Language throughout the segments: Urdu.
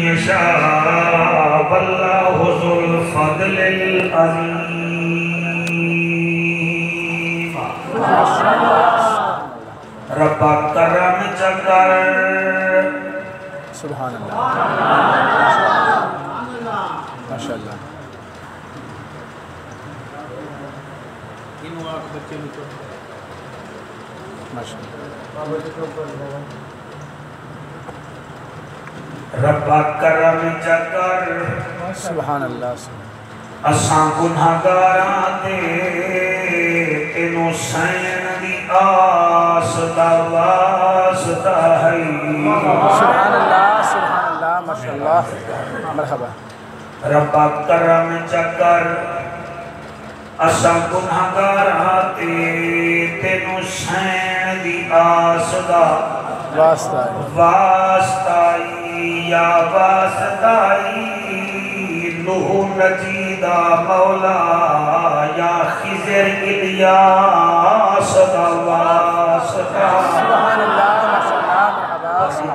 يشاء والله ذو الفضل العظيم رب کرم چکر سبحان اللہ ماشاء اللہ رب کرم چکر سبحان اللہ اساں گناہگاراں تے تینوں سین دی آس دا واسطہ ہے سبحان اللہ ماشاء اللہ مرحبا رب کرم چکر اساں گناہگاراں تے تینوں سین دی آس دا واسطائی یا واسطائی نوح نجیدہ مولا یا خضر الیاس دا واسطہ سبحان اللہ مرحبا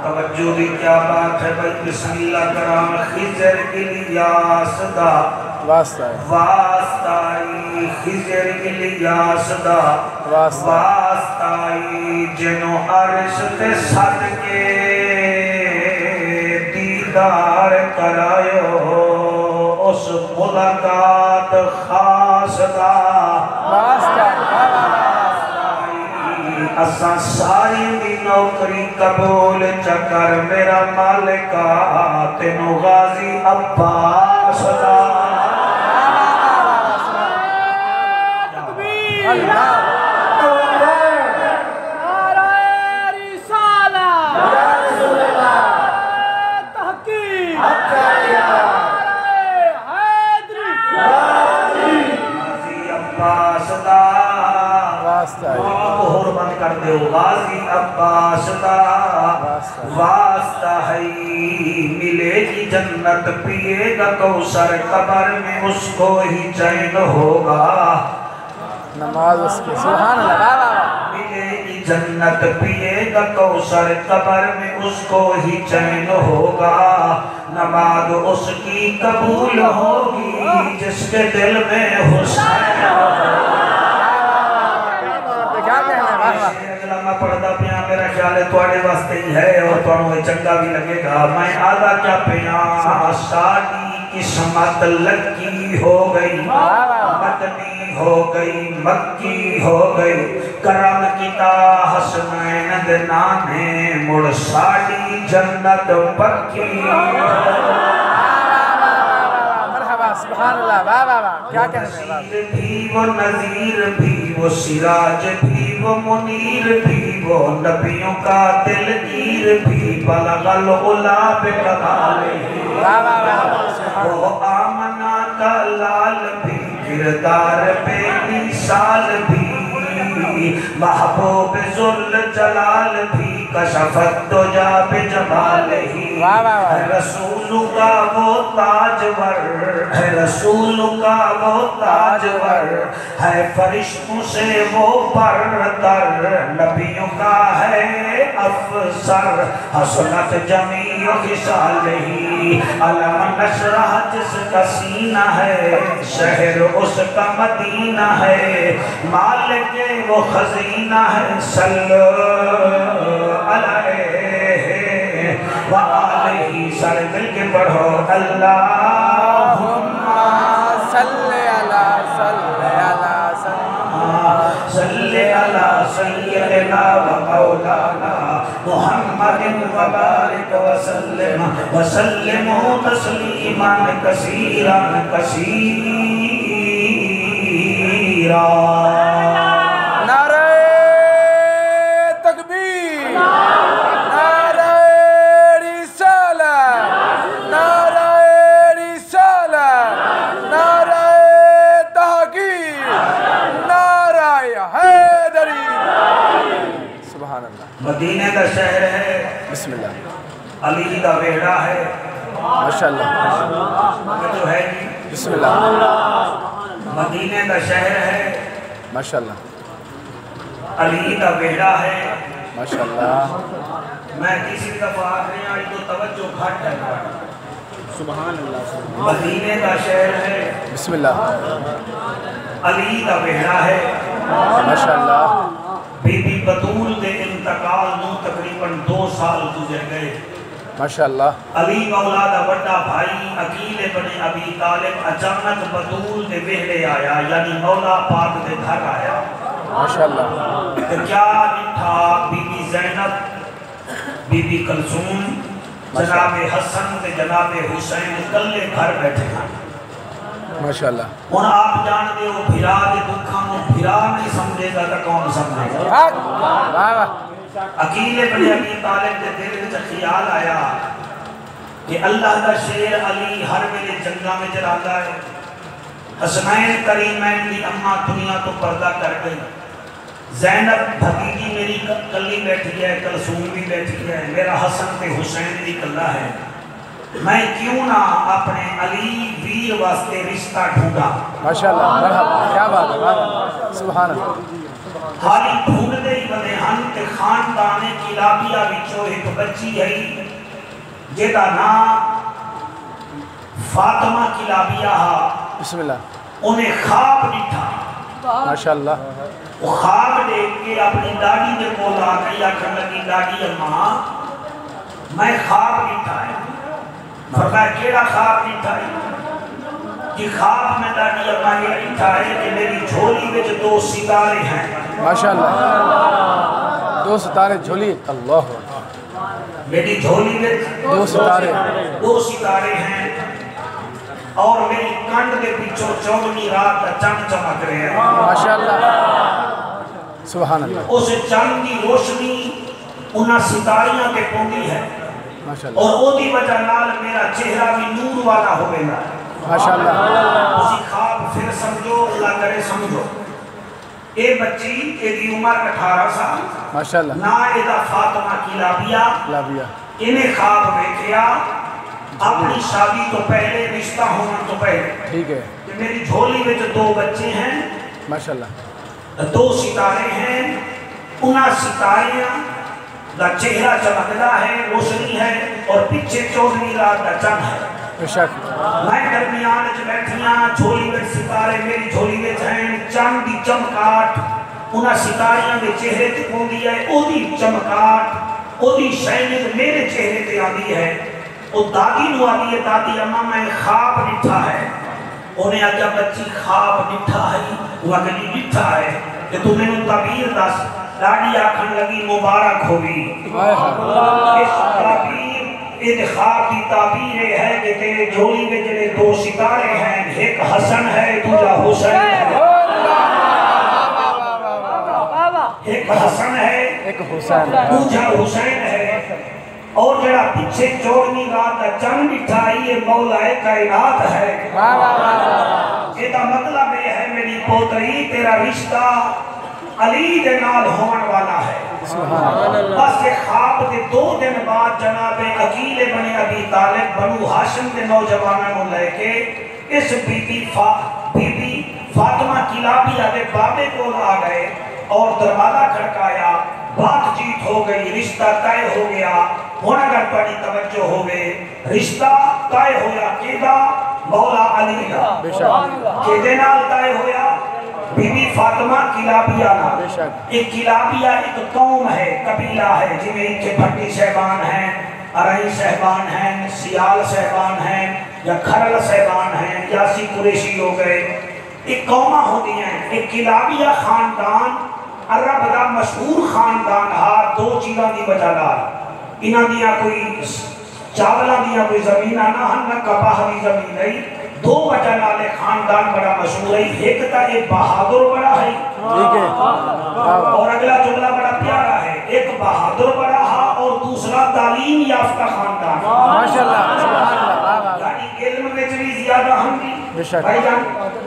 توجہ دی کیا بات ہے بھائی بسم اللہ کرام خضر الیاس دا واسطائی خضر الیاس دا واسطائی جنو عرش تے صدقے دیدار کرایو اس ملاقات خاص دا اساں ساری دی نوکری قبول چکر میرا مالکہ تینو غازی عباس دا غازی عباس دا واسطہ ہے ملے گی جنت پیے گا کوثر قبر میں اس کو ہی چین ہوگا نماز اس کے سبحان اللہ ملے گی جنت پیے گا کوثر قبر میں اس کو ہی چین ہوگا نماز اس کی قبول ہوگی جس کے دل میں حسین ہوگا میں پڑھتا پیا میرا خیال ہے توڑے واسطے ہی ہے اور توڑوں چنگا بھی لگے گا میں آدھا کیا پیا شادی قسمت لکی ہو گئی مدنی ہو گئی مکی ہو گئی کرم کیتا حسنین دنانے مڑ شادی جنت پکی سبحان اللہ واہ واہ واہ کیا کہنے ہیں نذیر بھی وہ نذیر بھی وہ سراج بھی وہ منیر بھی وہ نبیوں کا دلگیر بھی بلغ العلا بکمالہ وہ آمنہ کا لال بھی کردار بے مثال بھی محبوب ذل جلال بھی کشفت دجا بجمالہ ہے رسول کا وہ تاجور ہے رسول کا وہ تاجور ہے فرشتوں سے وہ برتر نبیوں کا ہے افسر حسنت جمیع خصالہ علم نشرح جس کا سینہ ہے شہر اس کا مدینہ ہے مالک وہ خزینہ ہے صلی علیہ وآلہ سارے مل کے پڑھو اللہم صلی اللہ صلی اللہ سیدنا و مولانا محمد وبارک وسلم تسلیما کثیرا کثیرا مدینہ کا شہر ہے بسم اللہ علی کا ویڑا ہے ماشاءاللہ جو ہے بسم اللہ مدینہ کا شہر ہے ماشاءاللہ علی کا ویڑا ہے ماشاءاللہ میں کسی دفعہ آخری آئی تو توجہ گھٹ ہے سبحان اللہ مدینے کا شہر ہے بسم اللہ علی کا بیڑا ہے ماشاء اللہ بی بی بطول دے انتقال نو تقریباً 2 سال گزر گئے ماشاء اللہ علی مولا دا بڑا بھائی عقیل ابن ابی طالب اچانک بطول دے بیڑے آیا یعنی مولا پاک دے گھر آیا ماشاء اللہ کیا نٹھا بی بی زینب بی بی کلثوم جناب حسن تے جناب حسین کلے گھر بیٹھے ہیں ماشاء اللہ اور آپ جان دے ہو بھرا دے دکھاں بھرا نہیں سمجھے گا تو کون سمجھے گا واہ واہ عقیل ابن ابی طالب دے دل وچ خیال آیا کہ اللہ دا شیر علی ہر ویلے جنگاں وچ رہندا ہے حسنین کریمین دی اماں دنیا تو پردہ کر گئی زینب بھتیجی میری کلی بیٹھی ہے کلثوم بھی بیٹھی ہے میرا حسن تے حسین بھی کلا ہے میں کیوں نہ اپنے علی ویر واسطے رشتہ ڈھونڈا ماشاء اللہ مرحبا کیا بات ہے واہ واہ سبحان اللہ حالی ڈھونڈ دے ہی بدے ہن تے خاندانے کلابیہ وچوں ایک بچی ہے جیدہ نام فاطمہ کلابیہ ہا بسم اللہ انہیں خواب نٹھا ماشاء اللہ وہ خواب دیکھ کے اپنی داڑی دے بولا کیا کر لگی داڑی اماں میں خواب نٹھا ہے فرمایا کیڑا خواب نٹھا ہے کہ خواب میں داڑی اماں یہ نٹھا ہے کہ میری جھولی میں جو 2 ستارے ہیں ماشاء اللہ 2 ستارے جھولی اللہ میری جھولی میں 2 ستارے 2 ستارے ہیں اور میری کنڈ کے پیچھو 14 رات کا چند چمک رہے ہیں ماشاء اللہ سبحان اللہ اس چند کی روشنی انہاں ستاریاں کے پوندی ہے ماشاء اللہ اور او دی وجہ نال میرا چہرہ بھی نور والا ہو گیا ماشاء اللہ اسی خواب پھر سمجھو اللہ کرے سمجھو اے بچی اے دی عمر 18 سال ماشاء اللہ نا ایدہ فاطمہ کلابیہ لابیہ انہیں خواب میں کیا اپنی شادی تو پہلے رشتہ ہونا تو پہلے ٹھیک ہے کہ میری جھولی میں جو 2 بچے ہیں ماشاء اللہ 2 ستارے ہیں انہاں ستاریاں دا چہرہ چمکدا ہے روشنی ہے اور پیچھے 14 رات کا چند ہے بے شک میں درمیان وچ بیٹھیاں جھولی وچ ستارے میری جھولی وچ ہیں چند دی چمکاٹ انہاں ستاریاں دے چہرے تے پوندی ہے او دی چمکاٹ او دی شینت میرے چہرے تے آندی ہے او دادی نو آدھی ہے دادی اماں میں خواب نٹھا ہے انہیں آجا بچی خواب نٹھا ہے وہ اگلی نٹھا ہے کہ تو میں نے تعبیر دس ڈاڑی آکھن لگی مبارک ہوگی اس تعبیر اتخاب کی تعبیر ہے کہ تیرے جھولی میں جلے 2 ستارے ہیں ایک حسن ہے دوسرا حسین ہے ایک حسن ہے ایک حسین دوسرا حسین ہے اور جڑا پیچھے 14 رات کا چند بٹھائی یہ مولا کائنات ہے یہ دا مطلب یہ ہے میری پوتری تیرا رشتہ علی دے نال ہون والا ہے بس یہ خواب دے 2 دن بعد جناب عقیل ابن ابی طالب بنو ہاشم دے نوجوانوں لے کے اس بی بی فاطمہ کلابیہ دے بابے کو آ گئے اور دروازہ کھڑکایا بات چیت ہو گئی رشتہ طے ہو گیا ہون اگر پڑی توجہ ہو گئے رشتہ طے ہویا کیدا مولا علی دا کیدے نال طے ہویا بی بی فاطمہ کلابیہ نا ایک کلابیہ ایک قوم ہے قبیلہ ہے جن میں ایک بھٹی صاحبان ہیں ارائن صاحبان ہیں سیال صاحبان ہیں یا کھرل صاحبان ہیں یاسی قریشی ہو گئے ایک قومہ ہوتی ہیں ایک کلابیہ خاندان عرب دا مشہور خاندان ہا 2 چیزاں دی وجہ دار انہاں دیا کوئی چاولاں دیا کوئی زمین نہ ہن نہ کپاہ دی زمین نہیں 2 وجہ نالے خاندان بڑا مشہور ہے ایک تا یہ بہادر بڑا ہے اور اگلا جملہ بڑا پیارا ہے ایک بہادر بڑا ہا اور دوسرا تعلیم یافتہ خاندان ماشاءاللہ سبحان اللہ یعنی علم میں بھی زیادہ ہم بھی بھائی جان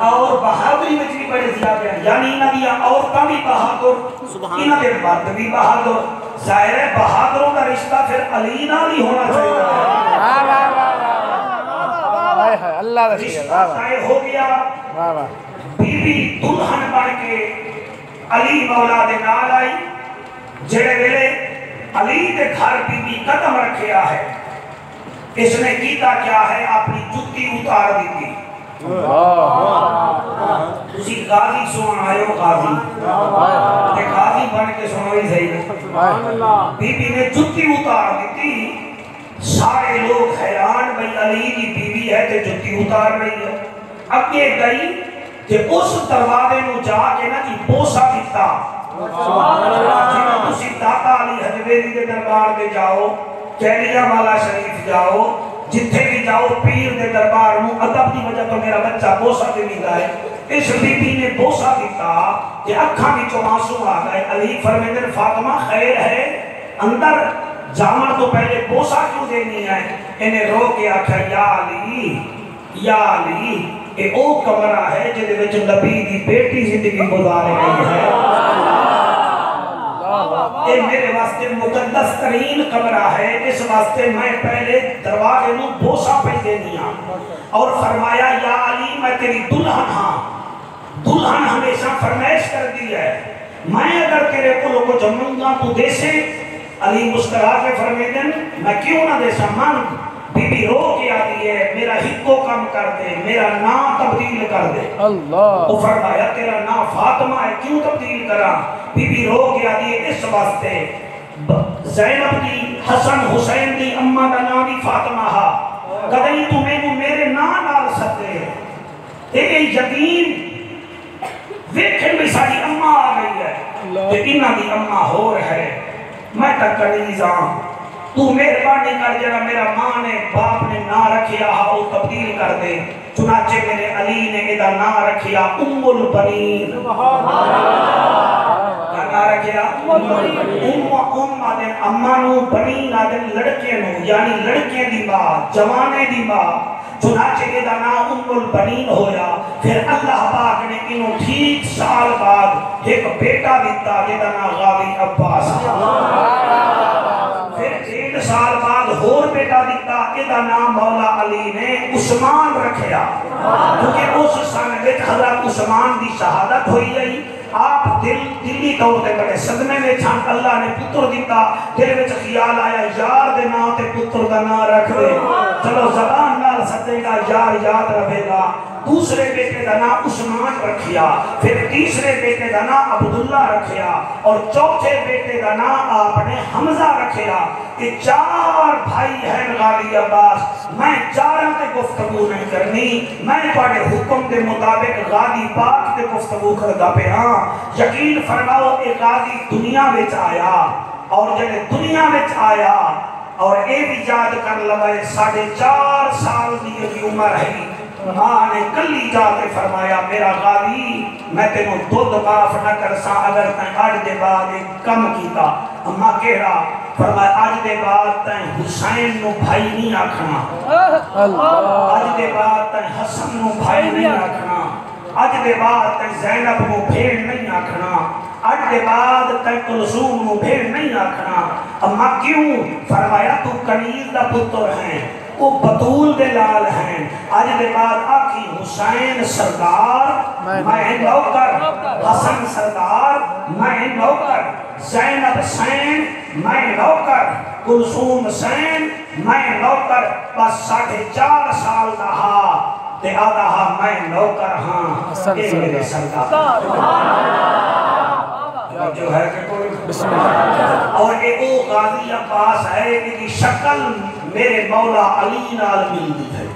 اور بہادری میں بھی بڑے زیادہ ہیں یعنی انہاں دیا عورتاں بھی بہادر انہاں دے مرد بھی بہادر ظاہر ہے بہادروں کا رشتہ پھر علی نال ہی ہونا چاہیے اللہ رشتہ طے ہو گیا بی بی دلہن بن کے علی مولا دے نال آئی جڑے ویلے علی دے گھر بی بی قدم رکھیا ہے اس نے کیتا کیا ہے اپنی جتی اتار دیتی تسی غازی سن آئے ہو غازی تے غازی بن کے سنو ہی صحیح بی بی نے جتی اتار دیتی سارے لوگ حیران بھئی علی کی بیوی ہے تے جتی اتار رہی ہے اگے گئی کہ اس دروازے نو جا کے نا جی بوسا دیتا جنہوں تسی داتا علی حجویری کے دربار دے جاؤ کیلیا والا شریف جاؤ جتھے بھی جاؤ پیر دے دربار نو ادب دی وجہ تو میرا بچہ بوسا دے نہیں گئے اس بی بی نے بوسا دیتا کہ اکھاں بھی جو آنسو آ گئے علی فرمیدن فاطمہ خیر ہے اندر جامر تو پہلے بوسا کیوں دینی ہے انہیں رو کے آکھا یا علی اے او کمرہ ہے جدے وچ نبی دی بیٹی زندگی گزارے گئی ہے اے میرے واسطے مقدس ترین کمرہ ہے اس واسطے میں پہلے دروازے نو بوسا پہ دینی ہاں اور فرمایا یا علی میں تیری دلہن ہاں دلہن ہمیشہ فرمائش کر دی ہے میں اگر تیرے کو لوگو جمنگا تو دے سے علی مسکرا کے فرمیدن میں کیوں نہ دے سا مانگ بی بی رو کے آدھی ہے میرا ہکو کم کر دے میرا نام تبدیل کر دے وہ فرمایا تیرا نام فاطمہ ہے کیوں تبدیل کرا بی بی رو کے آدھی ہے اس واسطے زینب دی حسن حسین دی اممہ دا نام دی فاطمہ ہا کدھئی تمہیں میرے نام ڈال سکتے ایک یقین ویکھن بھی ساری اممہ آ گئی ہے کہ انہاں دی اممہ ہو رہے میں تک کنیزاں تو مہربانی کر جڑا میرا ماں نے باپ نے نہ رکھیا وہ تبدیل کر دے چنانچہ میرے علی نے ادا نہ رکھیا ام البنین کیا نہ رکھیا ام آدن امانو بنین آدن لڑکے نو یعنی لڑکے دی ماں جوانے دی ماں چنانچہ ادا نام ام البنین ہویا پھر اللہ پاک نے انہوں ٹھیک سال بعد ایک بیٹا دیتا جدا نام غازی عباس پھر 1.5 سال بعد اور بیٹا دیتا ادا نام مولا علی نے عثمان رکھیا کیونکہ اس سن وچ حضرت عثمان دی شہادت ہوئی گئی آپ دلی طور تے بڑے صدمے میں چھان اللہ نے پتر دیتا دل وچ خیال آیا یار دے نام تے پتر دا نام رکھ دے چلو زبان نال سدے گا یار یاد رہے گا دوسرے بیٹے دا نام عثمان رکھیا پھر تیسرے بیٹے دا نام عبداللہ رکھیا اور چوتھے بیٹے دا نام آپ نے حمزہ رکھیا کہ 4 بھائی ہیں غازی عباس میں 4 تے گفتگو نہیں کرنی میں پاڑے حکم دے مطابق غازی پاک تے گفتگو کردا پہ ہاں یقین فرماؤ اے غازی دنیا وچ آیا اور جب دنیا وچ آیا اور اے بھی یاد کر لوائے 4.5 سال دی عمر ہے ماں نے کلی جا کے فرمایا میرا غازی میں تینوں دودھ معاف نہ کرسا اگر تین آج دے بعد ایک کم کیتا اماں کہہ رہا فرمایا آج دے بعد تین حسین نو بھائی نہیں آکھنا آج دے بعد تین حسن نو بھائی نہیں آکھنا آج دے بعد تین زینب نو بھیڑ نہیں آکھنا آج دے بعد تین کلثوم نو بھیڑ نہیں آکھنا اماں کیوں فرمایا تو کنیز دا پتر ہیں وہ بطول دے لال ہیں آج دے بعد آکھی حسین سردار میں نوکر حسن سردار میں نوکر زینب سین میں نوکر کلثوم سین میں نوکر بس 4.5 سال رہا تے آدھا میں نوکر ہاں اے میرے سردار جو ہے کہ کوئی اور ایک او غازی عباس ہے کہ شکل میرے مولا علی نال ملتی ہے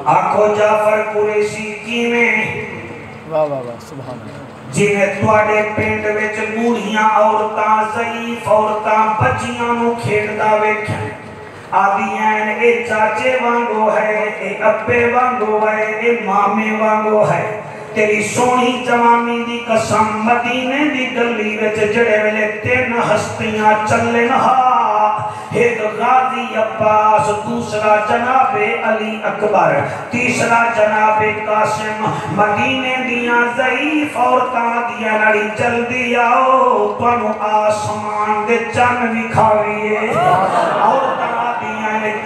آنکھو جعفر قریشی کی میں جنہیں توڑے پینڈ ویچ بوڑھیاں عورتاں ضعیف عورتاں بچیاں نو کھیڑدا ویکھیں آدھیاں اے چاچے وانگو ہے اے ابے وانگو ہے اے مامے وانگو ہے تیری سونی جوانی دی قسم مدینے دی گلی وچ جڑے ویلے 3 ہستیاں چلن ہا ایک غازی عباس دوسرا جناب علی اکبر تیسرا جناب قاسم مدینے دیاں ضعیف عورتاں دیاں لڑی جلدی آؤ تانوں آسمان دے چن وکھاویے عورتاں دیاں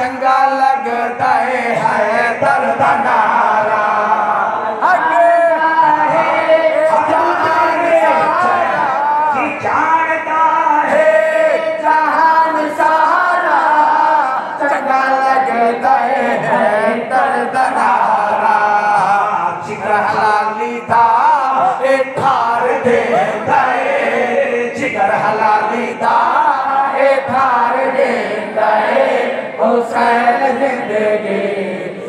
چنگا لگتا ہے درد نارا جانتا ہے جہان سارا چنگا لگتا ہے درد نارا جگر حلالی دا اے ٹھار دیتا ہے جگر حلالی دا اے ٹھار دیتا ہے حسین زندگی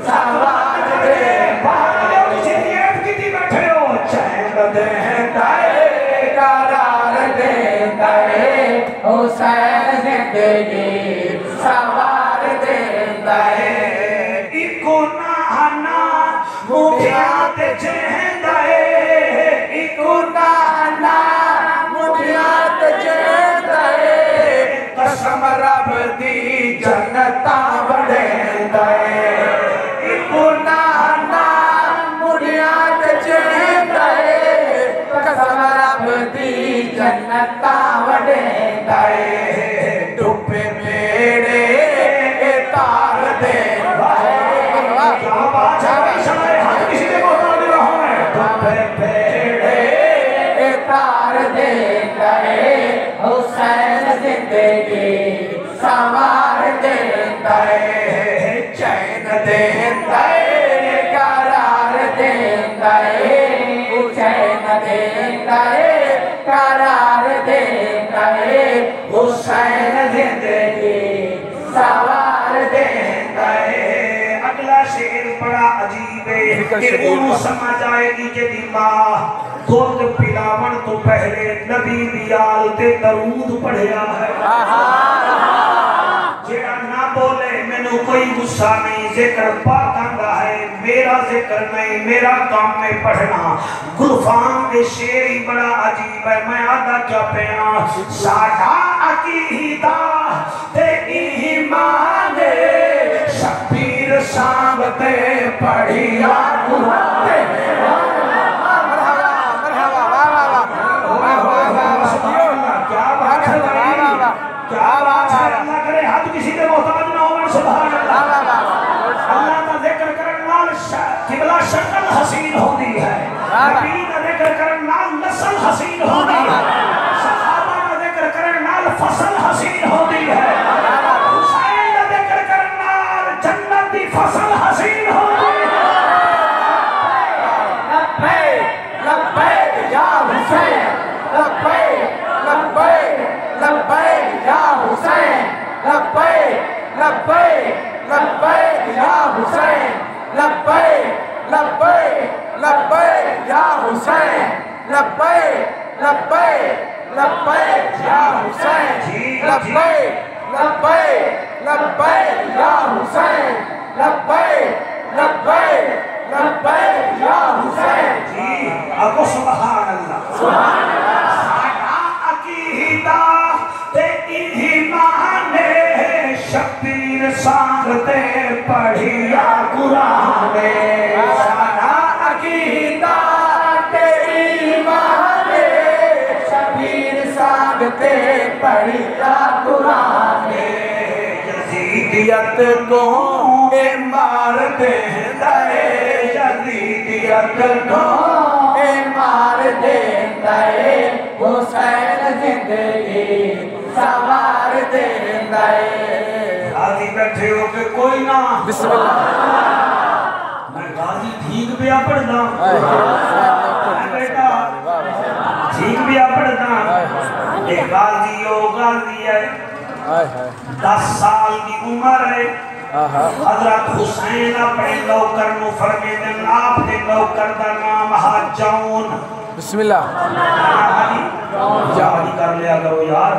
سوار دیتا ہے بیٹھے ہو چین دیتا ہے قرار دیتا ہے حسین زندگی سوار دیتا ہے ایکو نانا مٹھیات چہندہ ہے ایکو نانا مٹھیات چہندہ ہے قسم رب دی جنتاں وڈیندا ہے ایکو نانا مٹھیات چہندہ ہے قسم رب دی جنتاں وڈیندا ہے ڈوبے بیڑے اے تار دیندا ہے کیا بات ہے شمائے ہر کسی نے محتاج رہا ہے ڈوبے بیڑے اے تار دیندا ہے حسین زندگی سوار دیندا ہے چین دیندا ہے قرار دیندا ہے چین دیندا ہے قرار دیندا ہے حسین زندگی سوار دیندا ہے اگلا شعر بڑا عجیب ہے کہ انہوں سمجھ آئے گی کہ دی ماں دودھ پلاون تو پہلے نبی بیال تے درود پڑھیا ہے جیڑا نہ بولے میں نے کوئی غصہ نہیں ذکر پاک آنگا ہے میرا ذکر نہیں میرا کام میں پڑھنا گلفان دے شعری بڑا عجیب ہے میں آدھا کیا پینا ساڑھا عقیدہ تے ایمانے شبیر سانگتے پڑھیا قرآن کیا بات ہے اللہ کرے حد کسی کے محتاج نہ ہو سبحان اللہ اللہ کا ذکر کرنا قبلہ شکل حسین ہوتی ہے نبی کا ذکر کرنا نسل حسین ہوتی ہے صحابہ کا ذکر کرنا فصل حسین ہوتی ہے حسین کا ذکر کرنا جنت کی فصل حسین ہوتی ہے لبیک لبیک یا حسین لبیک لبیک لبیک یا حسین لبیک لبیک لبیک یا حسین لبیک لبیک لبیک یا حسین لبیک لبیک لبیک یا حسین لبیک لبیک لبیک یا حسین لبیک لبیک لبیک یا حسین جی ابو سبحان اللہ سبحان اللہ ساڑھا عقیدہ تے ایمانے شبیر سانگتے پڑھیا قرآن ساڑھا عقیدہ تے ایمانے شبیر سانگتے پڑھیا قرآن یزیدیت کو اے مار دیندہ ہے یزیدیت کو اے مار دیندہ ہے حسین زندگی سوار دیندہ ہے غازی بیٹھے ہو کہ کوئی نہ بسم اللہ میں غازی ٹھیک بھی پڑھنا بیٹا ٹھیک بھی پڑھنا ایک غازی ہو غازی ہے 10 سال کی عمر ہے حضرت حسین اپنے نوکر نو فرمے دن آپ دے نوکر دا نام جون بسم اللہ جاؤں کر لیا کرو یار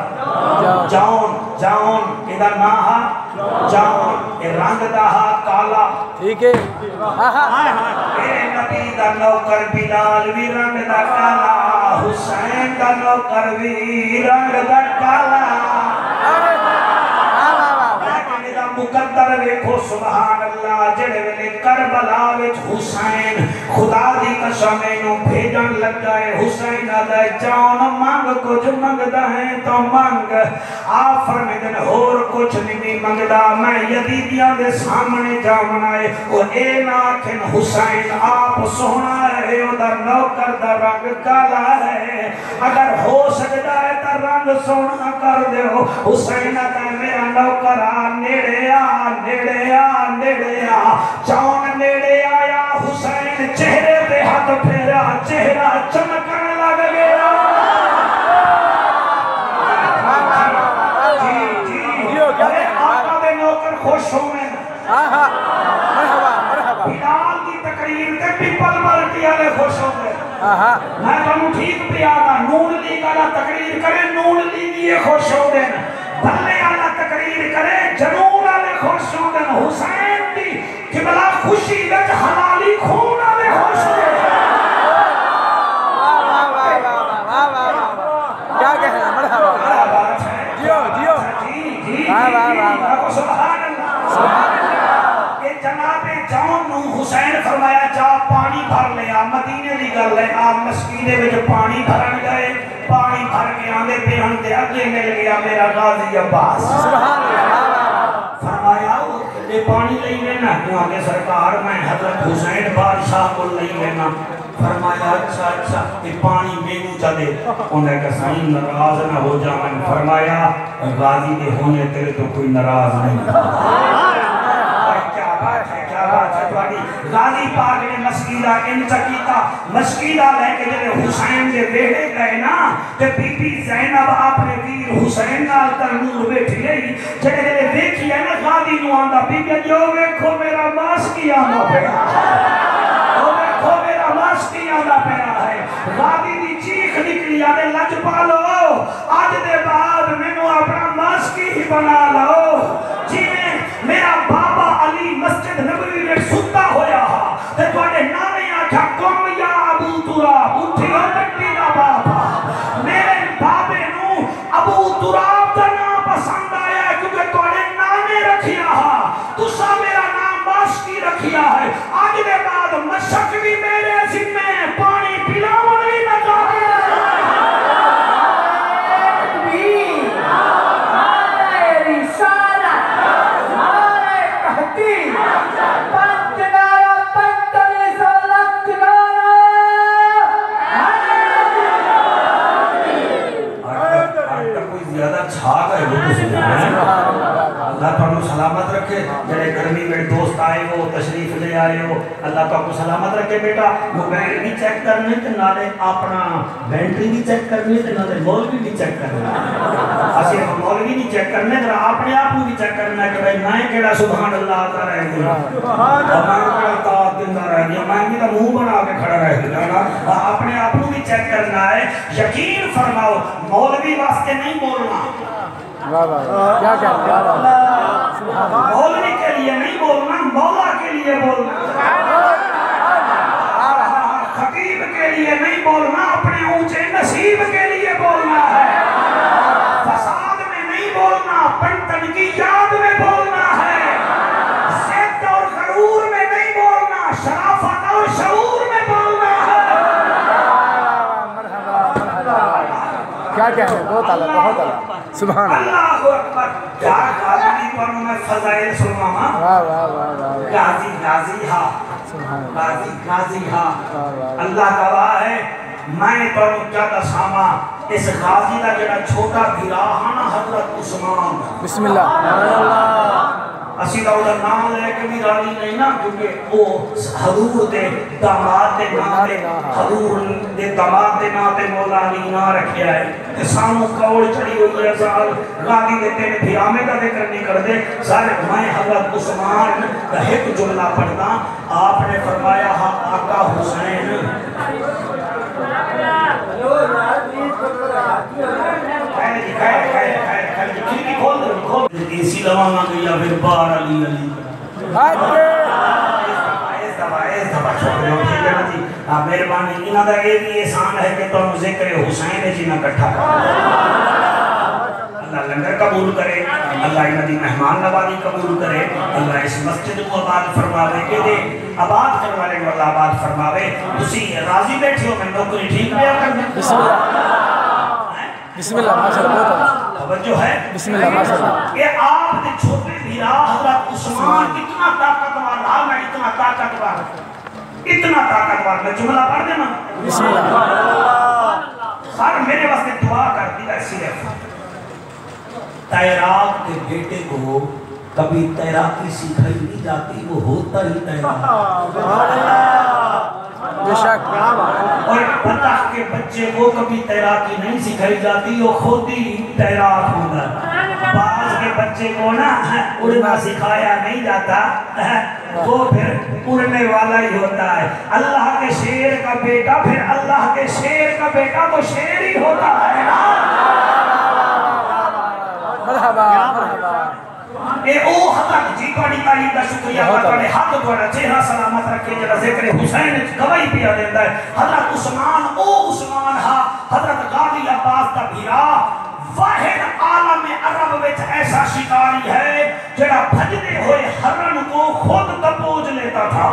جون جون ادھا نام جون رنگ دا کالا ٹھیک ہے میرے نبی دا نوکر بلال بھی رنگ دا کالا حسین دا نوکر بھی رنگ دا کالا مقدر ویکھو سبحان اللہ جڑے ویلے کربلا وچ حسین خدا دی قسم اینو بھیجن لگا ہے حسین آدھا جان منگ کچھ منگدا ہے تو منگ آ فرمیدن ہور کچھ کچھ نہیں منگدا میں یزیدیاں دے سامنے جاونا ہے وہ اے ناکھن حسین آپ سونا ہے او دا نوکر دا رنگ کالا ہے اگر ہو سکتا ہے تا رنگ سونا کر دے ہو حسین دا میرا نوکر نیڑے آ چون نیڑے آیا حسین چہرے پہ ہاتھ پھیرا چہرہ چمکن لگ گیا آقا دے نوکر خوش ہوئے بلال دی تقریر تے پیپل ملٹی آلے خوش ہوئے میں تمہیں ٹھیک پہ آگا نون لیگ آلہ تقریر کرے نون لیگی خوش ہوئے بھلے آلہ تقریر کرے جنون آلے خوش ہوئے حسین دی قبلہ خوشی وچ حلالی خون آلے خوش ہوئے کیا کہہ رہے ہیں مرحبا جیو سبحان اللہ یہ جناب جون نو حسین فرمایا جا پانی بھر لیا مدینے دی گل ہے آپ مسکینے میں جو پانی بھرن گئے پانی بھر کے آندے پیہن دے اگے مل گیا میرا غازی عباس فرمایا یہ پانی لئی لینا کیوں آگے سرکار میں حضرت حسین بادشاہ کو لئی لینا فرمایا اچھا یہ پانی مینو چلے انہیں کہا سائیں ناراض نہ ہو جائیں فرمایا غازی کے ہونے تیرے تو کوئی ناراض نہیں کیا بات ہے غازی پاک نے مسکیدہ انچکیتا مسکیدہ لے کے جلے حسین کے بیڑے گئے نا کہ بی بی زینب آپ نے ویر حسین نال تنور بیٹھ گئی جلے دیکھی ہے نا غازی نو آندہ بی بی جو ویکھو میرا ماسکی آندہ پہا ویکھو میرا ماسکی آندہ پہا ہے غازی دی چیخ نکلی آدھے لج پالو آج دے بعد میں نو اپنا ماسکی ہی بنا لو جی میں میرا بابا علی مسجد نبوی میں ستا ہویا تے توڑے نانے آکھا کم یا ابو تراب اٹھی ہو مٹی دا بابا میرے بابے نو ابو تراب دا نام پسند آیا ہے کیونکہ توڑے نانے رکھیا تو سا میرا نام ماسکی رکھیا ہے آج دے بعد مشک بھی میرے ذمہ پانی پلاون بھی نہ جائے اللہ تو سلامت رکھے جنہیں گرمی میں دوست آئے ہو تشریف لے آئے ہو اللہ تو سلامت رکھے بیٹا موبائل بھی چیک کرنے تے نالے اپنا بینٹری بھی چیک کرنے تے نالے مولوی بھی چیک کرنے اسی مولوی بھی چیک کرنے تے اپنے آپ بھی چیک کرنا کہ بھائی میں کیڑا سبحان اللہ آتا رہ گیا میں کیڑا طاعت دیندہ رہ گیا میں بھی تو منہ بنا کے کھڑا رہ گیا اپنے آپ بھی چیک کرنا ہے یقین فرماؤ مولوی واسطے نہیں بولنا کیا مولوی کے لیے نہیں بولنا مولا کے لیے بولنا خطیب کے لیے نہیں بولنا اپنے اونچے نصیب کے لیے بولنا ہے فساد میں نہیں بولنا پنٹن کی یاد میں بولنا ہے زد اور غرور میں نہیں بولنا شرافت اور شعور میں بولنا ہے کیا کہہ رہے ہیں بہت اعلیٰ سبحان اللہ اکبر کیا غازی پر میں فضائل سنواما غازی ہاں غازی ہاں اللہ گواہ ہے میں تو کیا دساما اس غازی کا جڑا چھوٹا گراہانا حضرت عثمان بسم اللہ اسی کا ادھر نام لے کے بھی راضی نہیں نا کیونکہ وہ حضور دے داماد دے ناتے حضور دے داماد دے ناتے مولا علی نہ رکھیا ہے کہ سامو کوڑ چڑی ہوئی ہے سال غازی دیتے میں بھی آمے کا ذکر نہیں کر دے سارے میں حضرت عثمان کا ایک جملہ پڑھتا آپ نے فرمایا ہاں آقا حسین اسی لوانا گیا پھر بار علی مہربانی انہاں دا یہ بھی احسان ہے کہ تم ذکر حسین جی نہ کٹھا اللہ لنگر قبول کرے اللہ انہاں دی مہمان نوازی قبول کرے اللہ اس مسجد کو آباد فرماوے کہ دے آباد کروانے کو اللہ آباد فرماوے اسی راضی بیٹھی ہو میں نوکری ٹھیک پیا کر دیں بسم اللہ ماشاءاللہ بہت اچھا توجہ ہے بسم اللہ ماشاءاللہ یہ آپ نے چھوٹے بھیرا حضرت عثمان اتنا طاقتور رہا میں اتنا طاقتور میں جملہ پڑھ دے نا بسم اللہ سر میرے واسطے دعا کر دی صرف تیراک کے بیٹے کو کبھی تیراکی سکھائی نہیں جاتی وہ ہوتا ہی تیراک بے شک اور بطخ کے بچے کو کبھی تیراکی نہیں سکھائی جاتی وہ خود ہی تیراک ہوگا باز کے بچے کو نا اڑنا سکھایا نہیں جاتا وہ پھر اڑنے والا ہی ہوتا ہے اللہ کے شیر کا بیٹا پھر اللہ کے شیر کا بیٹا تو شیر ہی ہوتا ہے نا مرحبا مرحبا اے او حضرت جی پڑی تعلیم دا شکریہ پڑے حق دوڑا چہرہ سلامت رکھے جڑا ذکر حسین گواہی پیا دیتا ہے حضرت عثمان او عثمان ہا حضرت غازی عباس دا بھیرا واحد عالم عرب وچ ایسا شکاری ہے جڑا بھجدے ہوئے ہرن کو خود تپوج لیتا تھا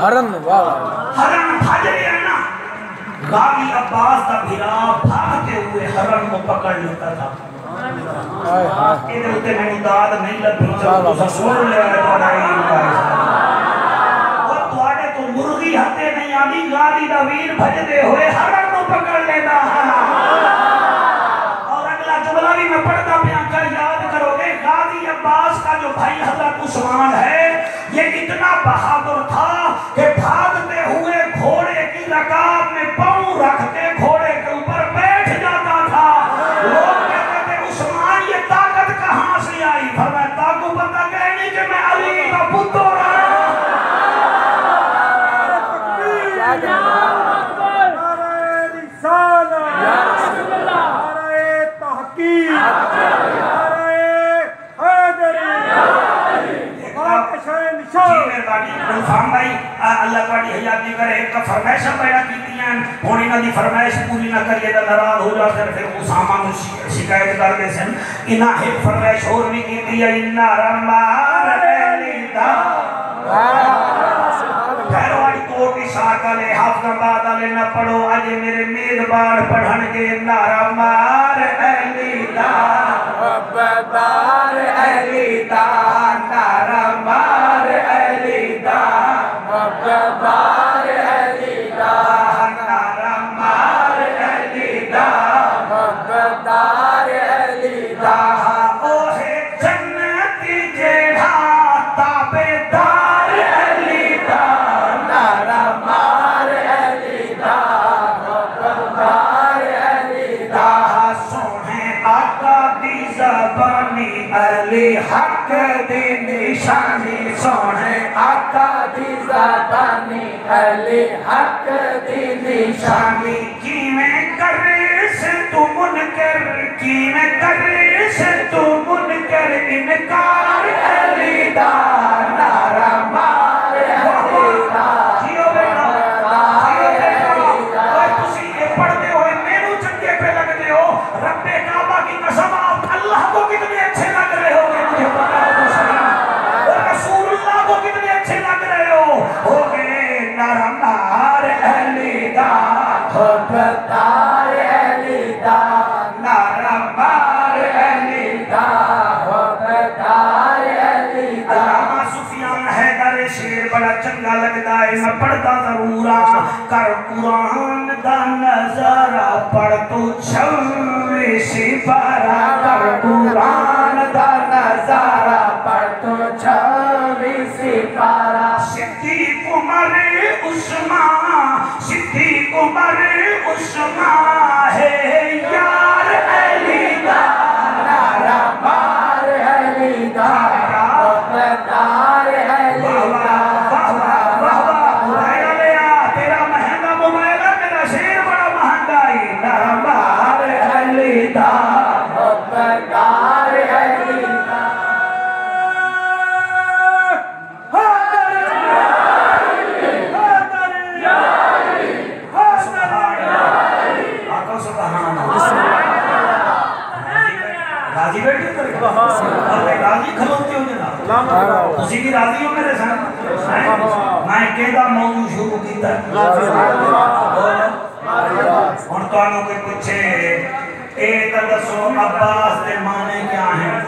ہرن واہ ہرن بھج رہے ہیں نا غازی عباس دا بھیرا بھاگتے ہوئے ہرن کو پکڑ لیتا تھا یہ ہوتے میں داد نہیں لبھی جب تو سسور لے آئے اور دوارے تو مرغی ہتے نہیں آنی غازی دا ویر بھجدے ہوئے ہرن کو پکڑ لیتا اور اگلا جملہ بھی میں پڑھتا بیان کر یاد کرو گے غازی عباس کا جو بھائی حضرت عثمان ہے یہ اتنا بہادر تھا کہ بھاگتے ہوئے گھوڑے کی رکاب میں پاؤں رکھتے گھوڑے کے اوپر بیٹھ جاتا تھا لوگ کہتے تھے عثمان یہ طاقت کہاں سے آئی فرمایا تاکو پتہ کہنی کہ میں علی کا پتر اللہ کاڑی حیاتی کرے ایک فرمائشہ پیدا کیتی ہیں ہونی نہ دی فرمائش پوری نہ کریے تو ناراض ہو جاتے ہیں پھر اسامہ شکایت کر دے سن انہا ایک فرمائش اور بھی کیتی ہے انہا رمار ایلیدہ خیروانی کوٹ اشاکہ لے حافظ آبادہ لے نہ پڑھو آجے میرے میدبار پڑھن گے انہا رمار ایلیدہ وبدار ایلیدہ نارمار ایلیدہ وبدار ایلیدہ نارمار ایلیدہ وبدار ایلیدہ اوہے جنتی جیڑا تابدار ایلیدہ نارمار ایلیدہ وبدار ایلیدہ سونے آقا دی زبانی علی حق دی نشانی سونے آقا دی زبانی علی حق دی نشانی کیویں کرے سے تو منکر کیویں کرے سے تو منکر انکار علی دا نعرہ مار علی دا جیو بیٹا اور تسی یہ پڑھتے ہوئے میرو چنگے پہ لگ دے ہو رب کعبہ کی قسم آپ اللہ کو کتنے اچھے لگ رہے ہو مجھے پتا ہے اور رسول اللہ کو کتنے اچھے لگ رہے ہو گئے نرمار علی دا حبتار علی دا نرمار علی دا حبتار علی دا علامہ سفیان حیدر شیر بڑا چنگا لگتا ہے میں پڑھتا ضرورا کر قرآن دا نظرہ پڑھ تو چھوے سپارہ کر قرآن دا نظرہ پڑھ تو چھوے سپارہ صدیق عمر عثمان صدیق عمر عثمان ہے یار علی دا نعرہ مار علی دا وفادار علی دا موبائل لیا تیرا مہنگا موبائل ہے میرا شیر بڑا مہنگا ہی نعرہ مار علی دا وفادار علی دا راضی بیٹھے تو راضی کھلوتے ہو جناب اسی بھی راضی ہو میرے ساتھ میں کہتا موضوع شروع کیتا ہے ہن تانوں کوئی پوچھے اے تے دسو عباس دے معنی کیا ہیں؟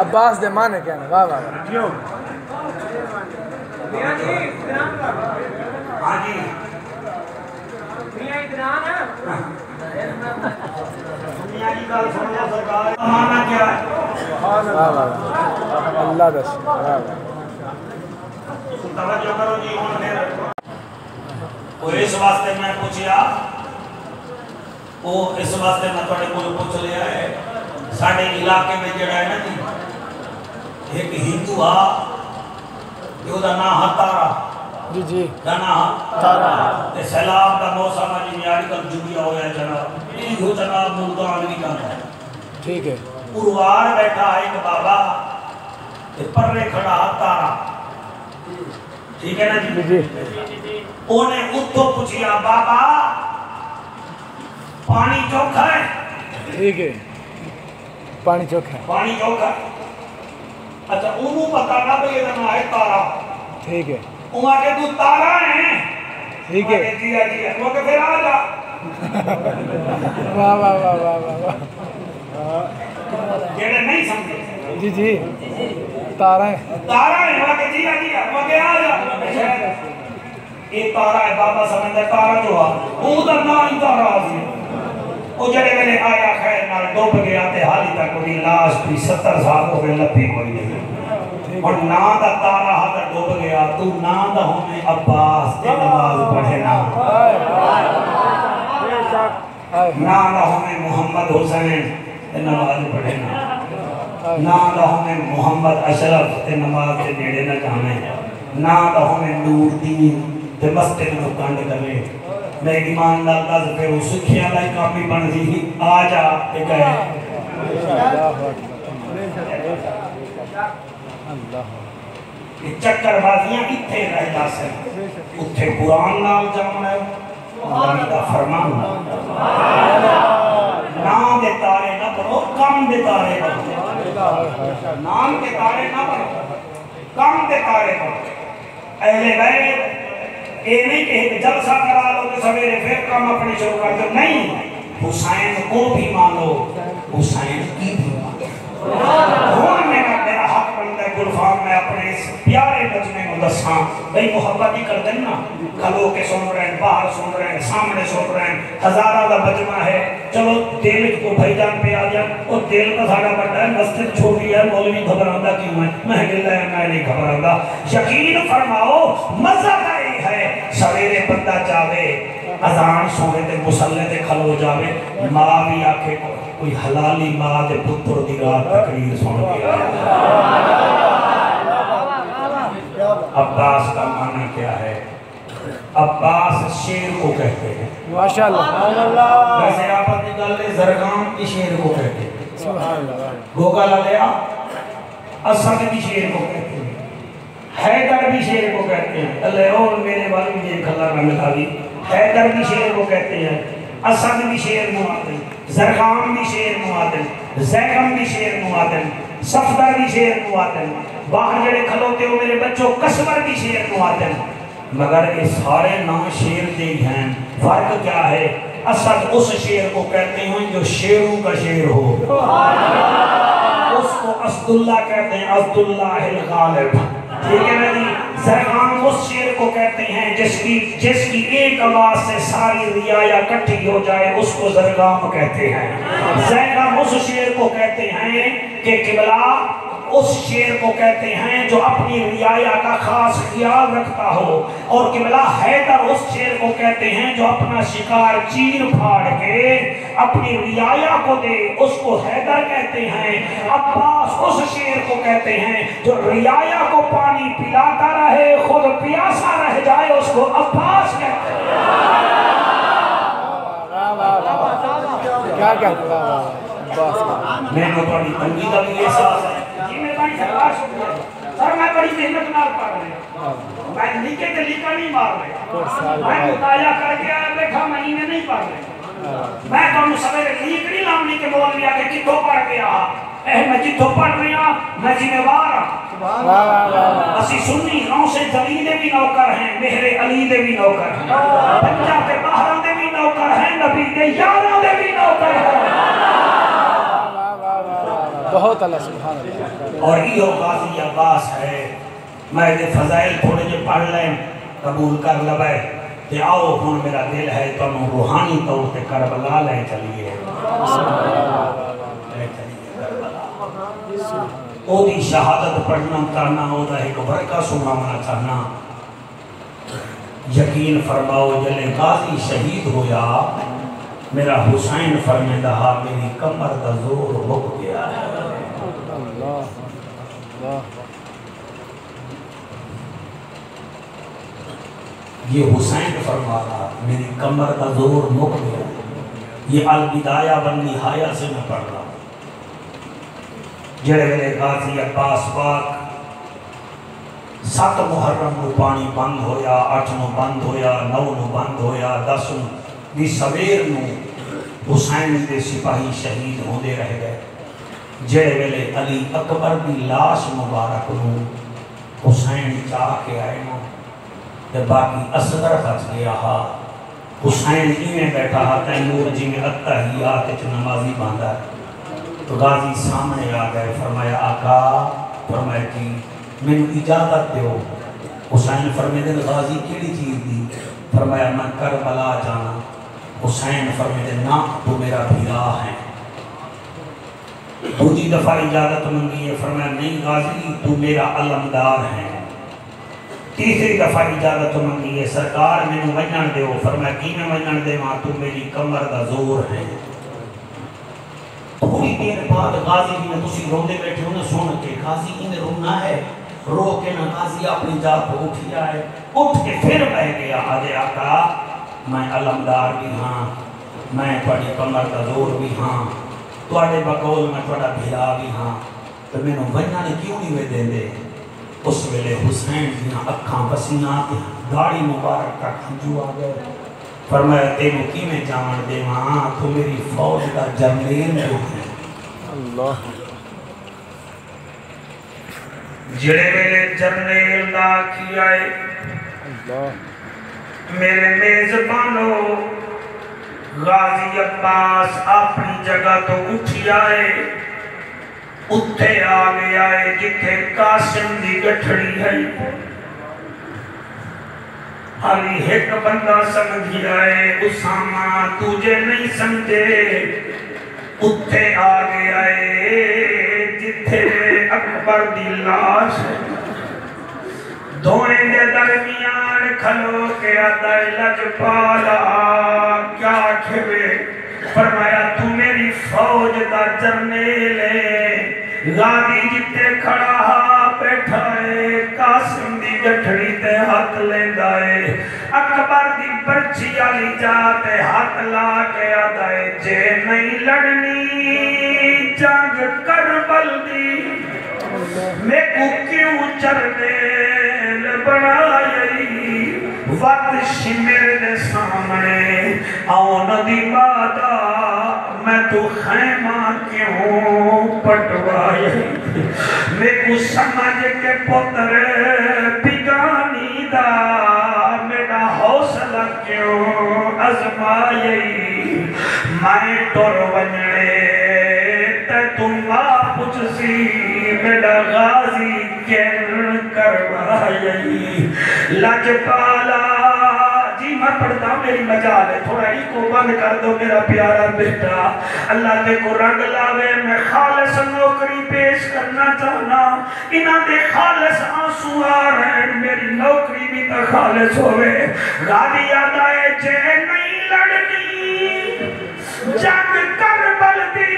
عباس دے معنی کیا ہیں؟ واہ واہ ہاں جی معنی کیا ہے؟ واہ واہ اللہ دس واہ واہ توجہ کرو جی ہن پھر وہ اس واسطے میں پوچھیا وہ اس واسطے میں تھوڑے کو پوچھ لیا ہے ساڈے علاقے میں جڑا ہے نا جی ایک ہندو آ جو دا نام ہتارا جی جی جناب تارا سیلاب کا موسم ہے جی میاری کل جمعہ ہوا ہے جناب یہ جناب ملتان بھی کرنا ہے ٹھیک ہے پروار بیٹھا ہے ایک بابا پرے کھڑا ہتارا ٹھیک ہے نا جی جی انہیں اتو پوچھیا بابا پانی چوکھا ہے ٹھیک ہے پانی چوکھا پانی چوکھا اچھا انہوں پتا نہ بھئی یہ نام ہے تارا ٹھیک ہے وہاں کہ تو تارا ہے ٹھیک ہے جی جی وہ کہ پھر آ جا واہ واہ واہ واہ واہ جیڑے نہیں سمجھے جی جی تارا ہے تارا ہے وہاں کہ جی وہ کہ آ جا یہ تارا ہے بابا سمجھے تارا جو آ وہ دا نام ہی تارا آزی وہ جڑے میں آیا خیر نال ڈوب گیا تے حالی تک کوئی لاش بھی 70 سال ہو گئے لپی کوئی نہیں اور نا دا تارا ہاتھ ڈوب گیا تو نا دا ہمیں عباس تے نماز پڑھے نا نا دا ہمیں محمد حسین تے نماز پڑھے نا نا دا ہمیں محمد اشرف تے نماز تے نیڑے نہ جانے نا دا ہمیں نور دین تے مسجد میں کانڈ کرے میں ایمان لاتا سے پھر اس سکھیاں لائی کامی بن دی آجا تے کہے چکر بازیاں اتھے رہتا سے اتھے قرآن نال جامن ہے نبی دا فرمان نام دے تارے نہ پڑھو کم دے تارے پڑھو نام دے تارے نہ پڑھو کم دے تارے پڑھو اہلِ بیت اے نہیں کہ جلسہ کرا لو کہ سویرے پھر کام اپنی شروع کر دو نہیں حسین کو بھی مانو حسین کی بھی مانو میرا حق بنتا ہے گلفام میں اپنے اس پیارے بچنے کو دساں بھئی محبت ہی کر دینا کھلو کے سن رہے ہیں باہر سن رہے ہیں سامنے سن رہے ہیں ہزارہ دا بجمہ ہے چلو دل کو بھائی جان پہ آ جائیں اور دل کا ساڑھا بڑھتا ہے مسجد چھوٹی ہے مولوی گھبراندہ کیوں ہے میں گلہ ہے میں نہیں گھبراندہ یقین فرماؤ مزہ آئی ہے سویرے بندہ جاوے اذان سونے تے مسلح تے کھلو جاوے ماں بھی آکھے کوئی حلالی ماں دے پتر دی رات تقریر سن گیا عباس کا معنی کیا ہے عباس شیر کو کہتے ہیں ماشاءاللہ ویسے آپ اپنی گلے زرگام کی شیر کو کہتے ہیں سبحان اللہ گوگا لالیا اسد بھی شیر کو کہتے ہیں حیدر بھی شیر کو کہتے ہیں اللہ اور میرے والی بھی ایک اللہ کا ملاوی حیدر بھی شیر کو کہتے ہیں اسد بھی شیر معادل زرگام بھی شیر معادل زیغم بھی شیر معادل صفدر بھی شیر معادل باہر جڑے کھلوتے ہو میرے بچوں کسور بھی شیر معادل مگر یہ سارے نام شیر دے ہیں فرق کیا ہے اسد اس شیر کو کہتے ہیں جو شیروں کا شیر ہو اس کو اسداللہ کہتے ہیں اسداللہ الغالب ٹھیک ہے نا جی زرگام اس شیر کو کہتے ہیں جس کی ایک آواز سے ساری رعایا کٹھی ہو جائے اس کو زرگام کہتے ہیں زرگام اس شیر کو کہتے ہیں کہ قبلہ اس شیر کو کہتے ہیں جو اپنی رعایا کا خاص خیال رکھتا ہو اور قبلہ حیدر اس شیر کو کہتے ہیں جو اپنا شکار چیر پھاڑ کے اپنی رعایا کو دے اس کو حیدر کہتے ہیں عباس اس شیر کو کہتے ہیں جو رعایا کو پانی پلاتا رہے خود پیاسا رہ جائے اس کو عباس کہتے ہیں کیا کہتے ہیں میں نے بڑی تنگی کا بھی احساس ہے جی میں بڑی سرکار شکر ہے سر میں بڑی محنت نال پڑھ رہے ہیں میں لکھے تے لکھا نہیں مار رہے میں مطالعہ کر کے آیا لکھا مہینے نہیں پڑھ رہے میں کہوں سویرے لیک نہیں لامنی کے بول لیا کہ کتوں پڑھ کے آہا میں جتوں پڑھ رہی ہوں میں ذمہ وار ہوں اسی سنی غوث جلی دے بھی نوکر ہیں، مہر علی دے بھی نوکر ہیں، پنجاب کے باہروں دے بھی نوکر ہیں، نبی دے یاروں دے بھی نوکر ہیں۔ بہت اللہ سبحان اللہ۔ اور یہ غازی عباس ہے، میں دے فضائل تھوڑے جو پڑھ لیں قبول کر لبے کہ آؤ ہن میرا دل ہے تو انہوں روحانی طور تے کربلا لے چلیے، او دی شہادت پڑھنا کرنا او دا ایک برکہ سنانا چاہنا۔ یقین فرماؤ جلے غازی شہید ہویا، میرا حسین فرمے دہا میری کمر دا زور رک گیا ہے۔ یہ حسین فرما رہا میری کمر کا زور مک گیا۔ یہ البدایہ والنہایہ سے میں پڑھ رہا ہوں۔ جڑے ویلے غازی عباس پاک 7 محرم کو پانی بند ہویا، 8 نو بند ہویا، 9 نو بند ہویا، 10 دی سویر نو حسین دے سپاہی شہید ہوندے رہ گئے۔ جڑے ویلے علی اکبر دی لاش مبارک نو حسین چاہ کے آئے نا تے باقی اصغر بچ گیا ہا۔ حسین میں بیٹھا ہا تیمور جی میں اتحیات اچ نمازی باندھا، تو غازی سامنے آ گئے، فرمایا آقا، فرمایا جی میں اجازت دیو۔ حسین فرمائے دے غازی کیڑی چیز دی؟ فرمایا میں کربلا جانا۔ حسین فرمائے دے نا تو میرا بھیرا ہے۔ دوسری دفعہ اجازت منگی ہے، فرمایا نہیں غازی تو میرا علمدار ہے۔ تیسری دفعہ اجازت منگی ہے، سرکار میں نے ونجن دے ہو۔ فرمایا کی میں ونجن دے ماں تو میری کمر دا زور ہے۔ تھوڑی دیر بعد غازی بھی نے تسی روندے بیٹھے انہیں سن کے غازی انہیں رونا ہے، رو کے نہ غازی اپنی جا کو اٹھی آئے، اٹھ کے پھر بہ گیا۔ آدھے آقا میں علمدار بھی ہاں، میں تھوڑی کمر دا زور بھی ہاں، تھوڑے بقول میں تھوڑا بھیرا بھی ہاں، تو میں نے ونجن کیوں نہیں میں دے دے؟ اس ویلے حسین دیاں اکھاں بسیاں گاڑی مبارک کا کھنجو آ گئے۔ فرمایا تینو کی میں جامن دے ماں تو میری فوج کا جرنیل جو ہے۔ اللہ جڑے ویلے جرنیل دا کی آئے میرے میزبانوں غازی عباس اپنی جگہ تو اٹھی آئے، اتھے آگے آئے جتھے قاسم دی گٹھڑی ہے۔ علی ایک بندہ سمجھی آئے، اسامہ تجھے نہیں سمجھے، اتھے آگے آئے جتھے اکبر دی لاش ہے۔ دھوئیں دے درمیان کھلو کے آدھا لجپالا کیا کھوے؟ فرمایا تو میری فوج دا جرنیل ہے، غازی جتے کھڑا ہا بیٹھا ہے، قاسم دی گٹھڑی تے ہاتھ لیندہ ہے، اکبر دی برچی علی جاتے ہاتھ لا کے آدھا ہے جے نہیں لڑنی جنگ کربل دی میں کو کیوں جرنیل بنائی؟ وقت شمیر دے سامنے آن دی بادا میں تو خیمہ کیوں پٹوائی؟ میں کو سمجھ کے پتر بگانی دا میرا حوصلہ کیوں ازمائی؟ میں ٹور ونجڑے تے تم پوچھ سی میرا غازی کین کروائی؟ لجپالا جی میں پڑھتا ہوں، میری مجال ہے، تھوڑا ہی کو بند کر دو میرا پیارا بیٹا۔ اللہ دے کو رنگ لاوے، میں خالص نوکری پیش کرنا چاہنا، انہاں دے خالص آنسو آ رہے ہیں، میری نوکری بھی تا خالص ہوئے۔ غازی آدھائے جے نہیں لڑنی جنگ کربل دی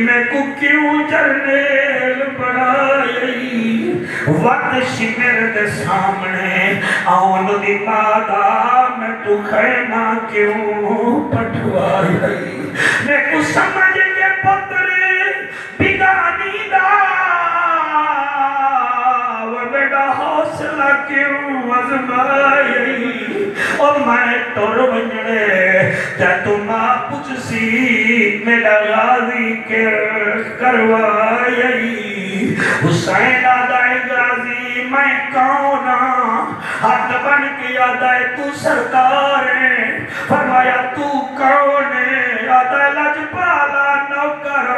میں کو کیوں جرنیل بنائی؟ وقت شمیر دے سامنے آن دی بادا میں تو خیمہ کیوں پٹوائی؟ میں کو سمجھ کے پتر بگانی دا وہ میرا حوصلہ کیوں ازمائی؟ اور میں ٹور ونجڑے تے تم پوچھ سی میرا غازی کروائی؟ حسین آدھائے غازی میں کون ہاتھ بن کے آدھائے تو سردار ہے فرمایا تو کون ہے آدھائے لجپالا نوکر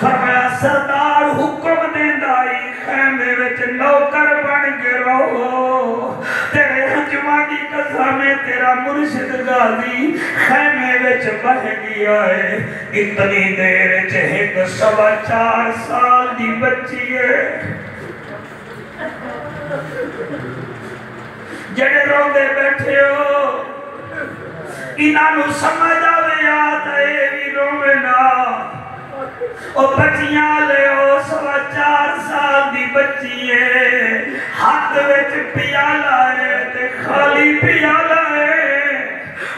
فرمایا سردار حکم دیندائی خیمے وچ نوکر بن کے رہو تیرے حجمانی قسم میں تیرا مرشد غازی خیمے وچ بہ گیا ہے اتنی دیر چہت 4.25 سال دی بچی ہے جڑے روندے بیٹھے ہو انہاں سمجھ آوے آتے بھی روے نا او بچیاں لے او 4.25 سال دی بچی ہے ہاتھ وچ پیالہ ہے تے خالی پیالہ ہے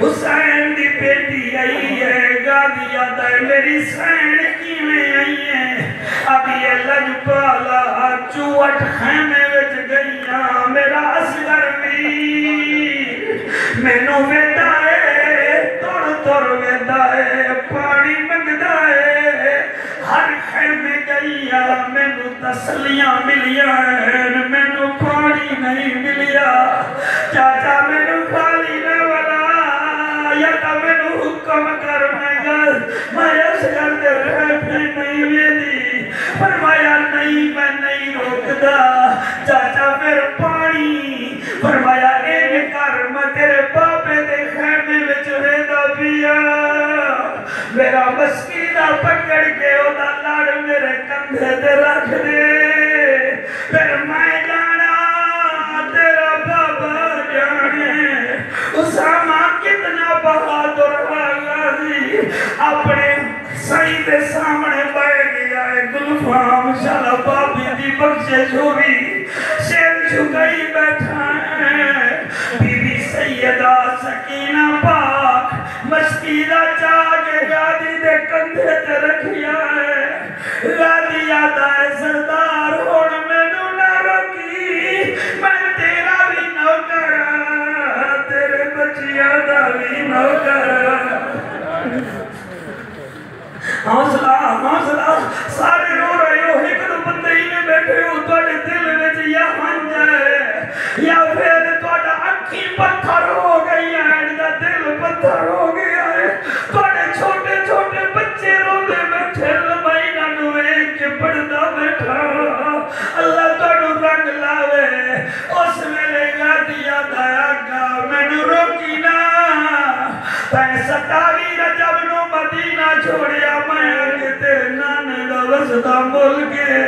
حسین دی بیٹی آئی ہے غازی آتا ہے میری سین کی میں آئی ہے اب یہ لجپالا چوٹ خیمے وچ گئیاں میرا اصغر میر مینوں ویدا ہے توڑ ویدا ہے پانی منگدا ہے ہر خیمے گئیاں مینوں تسلیاں ملیاں ہیں مینوں پانی نہیں ملیا چاچا مینوں خالی نہ والا یا تا مینوں حکم کر میں اصغر دے رہے پہ نہیں ویدی فرمایا نہیں میں نہیں روکدا چاچا پھر پانی فرمایا این کر میں تیرے پاپے دے خیمے وچ ویدا پیا میرا مسکینہ پکڑ کے اودا لڑ میرے کندھے تے رکھ دے پھر میں جانا تیرا بابا جانے اسامہ کتنا بہادر غازی اپنے سعید سامنے بیٹھ گیا ہے گلفام شالا بابی دی بخشش ہوئی شیر جھگئی بیٹھا ہے بی بی سیدہ سکینہ پاک مشکیدہ چاہ کے غازی دے کندھے تے رکھیا ہے غازی آتا ہے سردار ہوڑ میں نو نہ روکی میں تیرا بھی نوکر تیرے بچیاں دا بھی نوکر حوصلہ سارے رو رہے ہو ایک دو بندے ہی میں بیٹھے ہو توڑے دل وچ یا ہن جائے یا پھر توڑا اکھی پتھر ہو گئی ہے یا دل پتھر ہو گیا ہے توڑے چھوٹے چھوٹے بچے رو دے بیٹھے لمائی نہ نوے کے پڑھدا بیٹھا اللہ توڑو رنگ لاوے اس میرے غازی آدھایا گا میں نو روکی نا تائیں 27 رجب نو مدینہ چھوڑیا میں آگے تیرے نانے دا وسطہ بول کے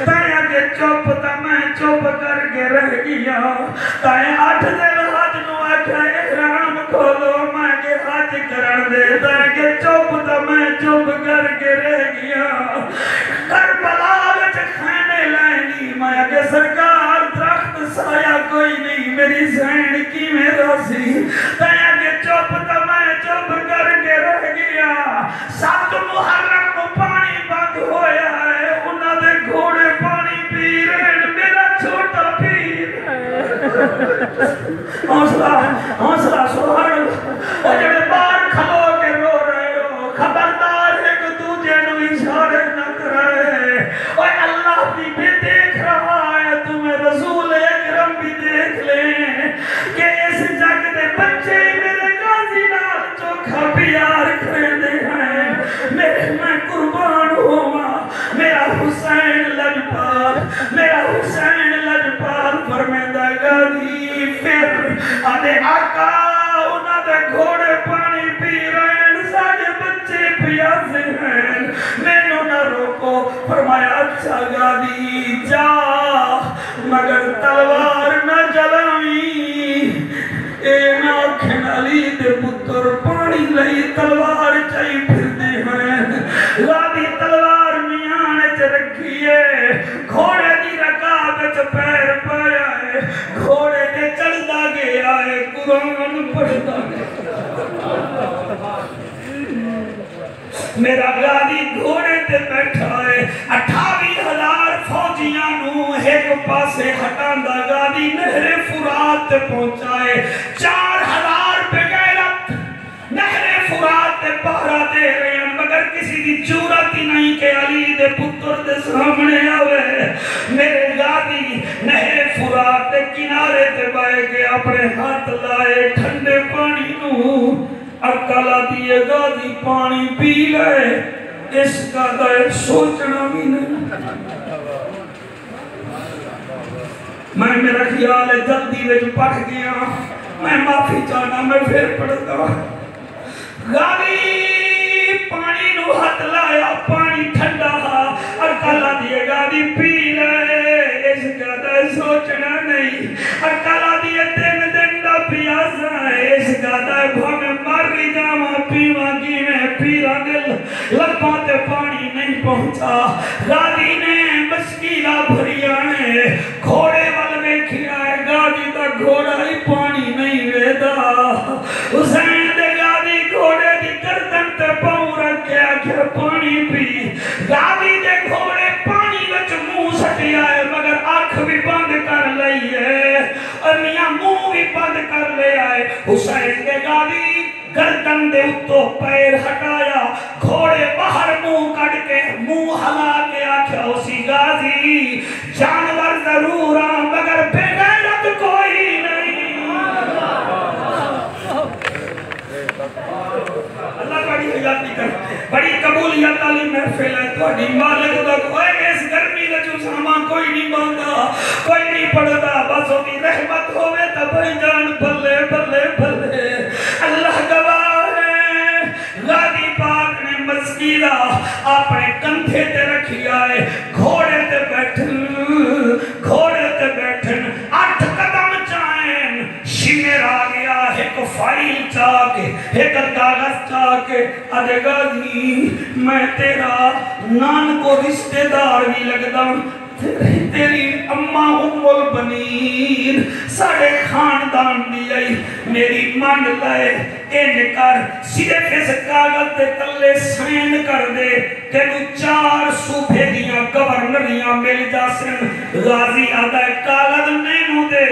تائیں آگے چوپ تا میں چوپ کر کے رہ گیا تائیں 8 دل حج نو آکھا احرام کھولو میں آگے حج کرن دے تائیں آگے چوپ تا میں چوپ کر کے رہ گیا کربلا وچ کھانے لائنی میں آگے سرکار درخت سایہ کوئی نہیں میری زین کی میرا سی تائیں آگے چوپ تا میں چوپ کر کے رہ گیا 7 محرم کو پانی بند ہویا ہے انہاں دے گھوڑے پانی پی رہے میرا چھوٹا پیر حوصلہ سبحان اللہ اور جڑے باہر کھلو کے رو رہے ہو خبردار ایک دوجے نو اشارے نہ کرے اور اللہ بھی دیکھ رہا ہے تمہیں رسول اکرم بھی دیکھ لیں کہ اس جگ دے بچے میرے غازی نال چوکھا پیار کھڑے ہیں میں قربان ہوا میرا حسین لجپال فرمیدہ غازی پھر آدھے آقا انہاں دے گھوڑے پانی پی رہے ہیں ساڑھے بچے پیاسے ہیں میں نہ روکو فرمایا اچھا غازی جا مگر تلوار نہ جلاویں اے ناکھن علی دے پتر پانی لئی تلوار چاہی پھر دے ہیں غازی تلوار میانے چ رکھیے گھوڑے دی رکاب چ پیر پایا ہے گھوڑے تے چڑھدا گیا ہے قرآن پڑھدا گیا میرا غازی گھوڑے تے بیٹھا ہے 28,000 فوجیاں نو ایک پاسے ہٹاندا غازی نہر فرات تے پہنچائے 4,000 بغیرت نہر فرات تے پہرا دے رہے ہیں مگر مگر کسی دی جرات ہی نہیں کہ علی دے پتر دے سامنے آوے میرے غازی نہر فرات دے کنارے تے بائے کے اپنے ہاتھ لائے ٹھنڈے پانی نو اکلا دیے غازی پانی پی لے اس کا دائر سوچنا بھی نہیں میں میرا خیال ہے جلدی ویچ پڑھ گیا میں معافی چاہنا میں پھر پڑھتا غازی پانی نو ہاتھ لایا پانی ٹھنڈا اور کلا دیے غازی پی لے اس کا دائر سوچنا نہیں اور کلا دیے دن دا پیاسا اس کا دائر بھونے ماری جاما پیوا کی میں پیرا دل لپاتے پانی نہیں پہنچا غازی نے مشکیلہ بھریانے گھوڑے والے کھیا ہے غازی دا گھوڑا ہی پانی نہیں ویدا حسین دے غازی گھوڑے دی گردن تے پاؤں رکھیا کہ پانی پی غازی دے گھوڑے پانی وچ منہ سٹیا ہے مگر آنکھ بھی بند کر لئی ہے اور میاں منہ بھی بند کر لے آئے حسین دے غازی گردن دے اتو پیر ہٹایا گھوڑے باہر منہ کٹ کے منہ ہلا کے آکھیا اسی غازی جانور ضرور مگر بے غیرت کوئی نہیں اللہ بڑی حیاتی کر بڑی قبولیت علی محفل ہے توڑی مالک دا کوئی اس گرمی کا جو سامان کوئی نہیں مانگا کوئی نہیں پڑھتا بس ہوتی رحمت ہوئے تب جان بھلے بھلے بھلے اللہ گواہ ہے غازی پاک نے مسکیلہ اپنے کندھے تے رکھی آئے گھوڑے تے بیٹھن 8 قدم چاہیں شمر آ گیا ایک فائل چاکے ایک کاغذ چاکے ادھے غازی میں تیرا نان کو رشتہ دار بھی لگتا تیری اماں ام البنین ساڑے خاندان دی آئی میری مان لائے ان کر صرف اس کاغذ دے تلے سین کر دے تینو 4 صوبے دیاں گورنریاں مل جاسن غازی آدھا کاغذ مینو دے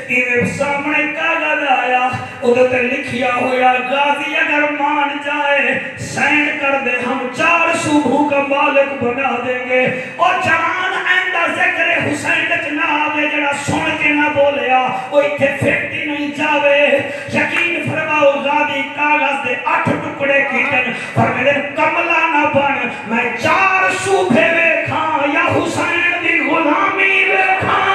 یہ سامنے کاغذ آیا ادھر لکھیا ہویا غازی اگر مان جائے سین کر دے ہم 4 صوبوں کا مالک بنا دیں گے اور جوان آئندہ ذکر حسین جناب جڑا سن کے نہ بولیا وہ اتھے پھیٹی نہیں جاوے یقین فرماؤ غازی کاغذ دے 8 ٹکڑے کیٹن پر میرے کملہ نہ بن میں 4 صوبے ویکھاں یا حسین دی غلامی ویکھاں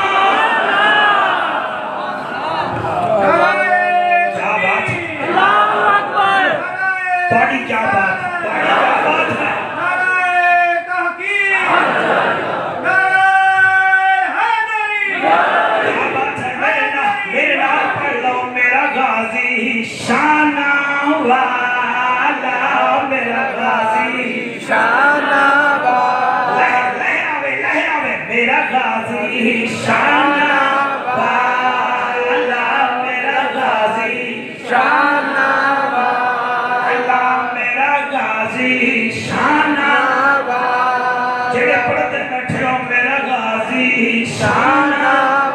بڑی کیا بات ہے نعرہ تحقیق نعرہ حیدری کیا بات ہے میرے نام پڑھ لو میرا غازی شانہ والا میرا غازی شانہ والا لہر آوے میرا غازی شانہ والا میرا غازی شانہ شانہ جڑے پڑھتے بیٹھے ہو میرا غازی شانہ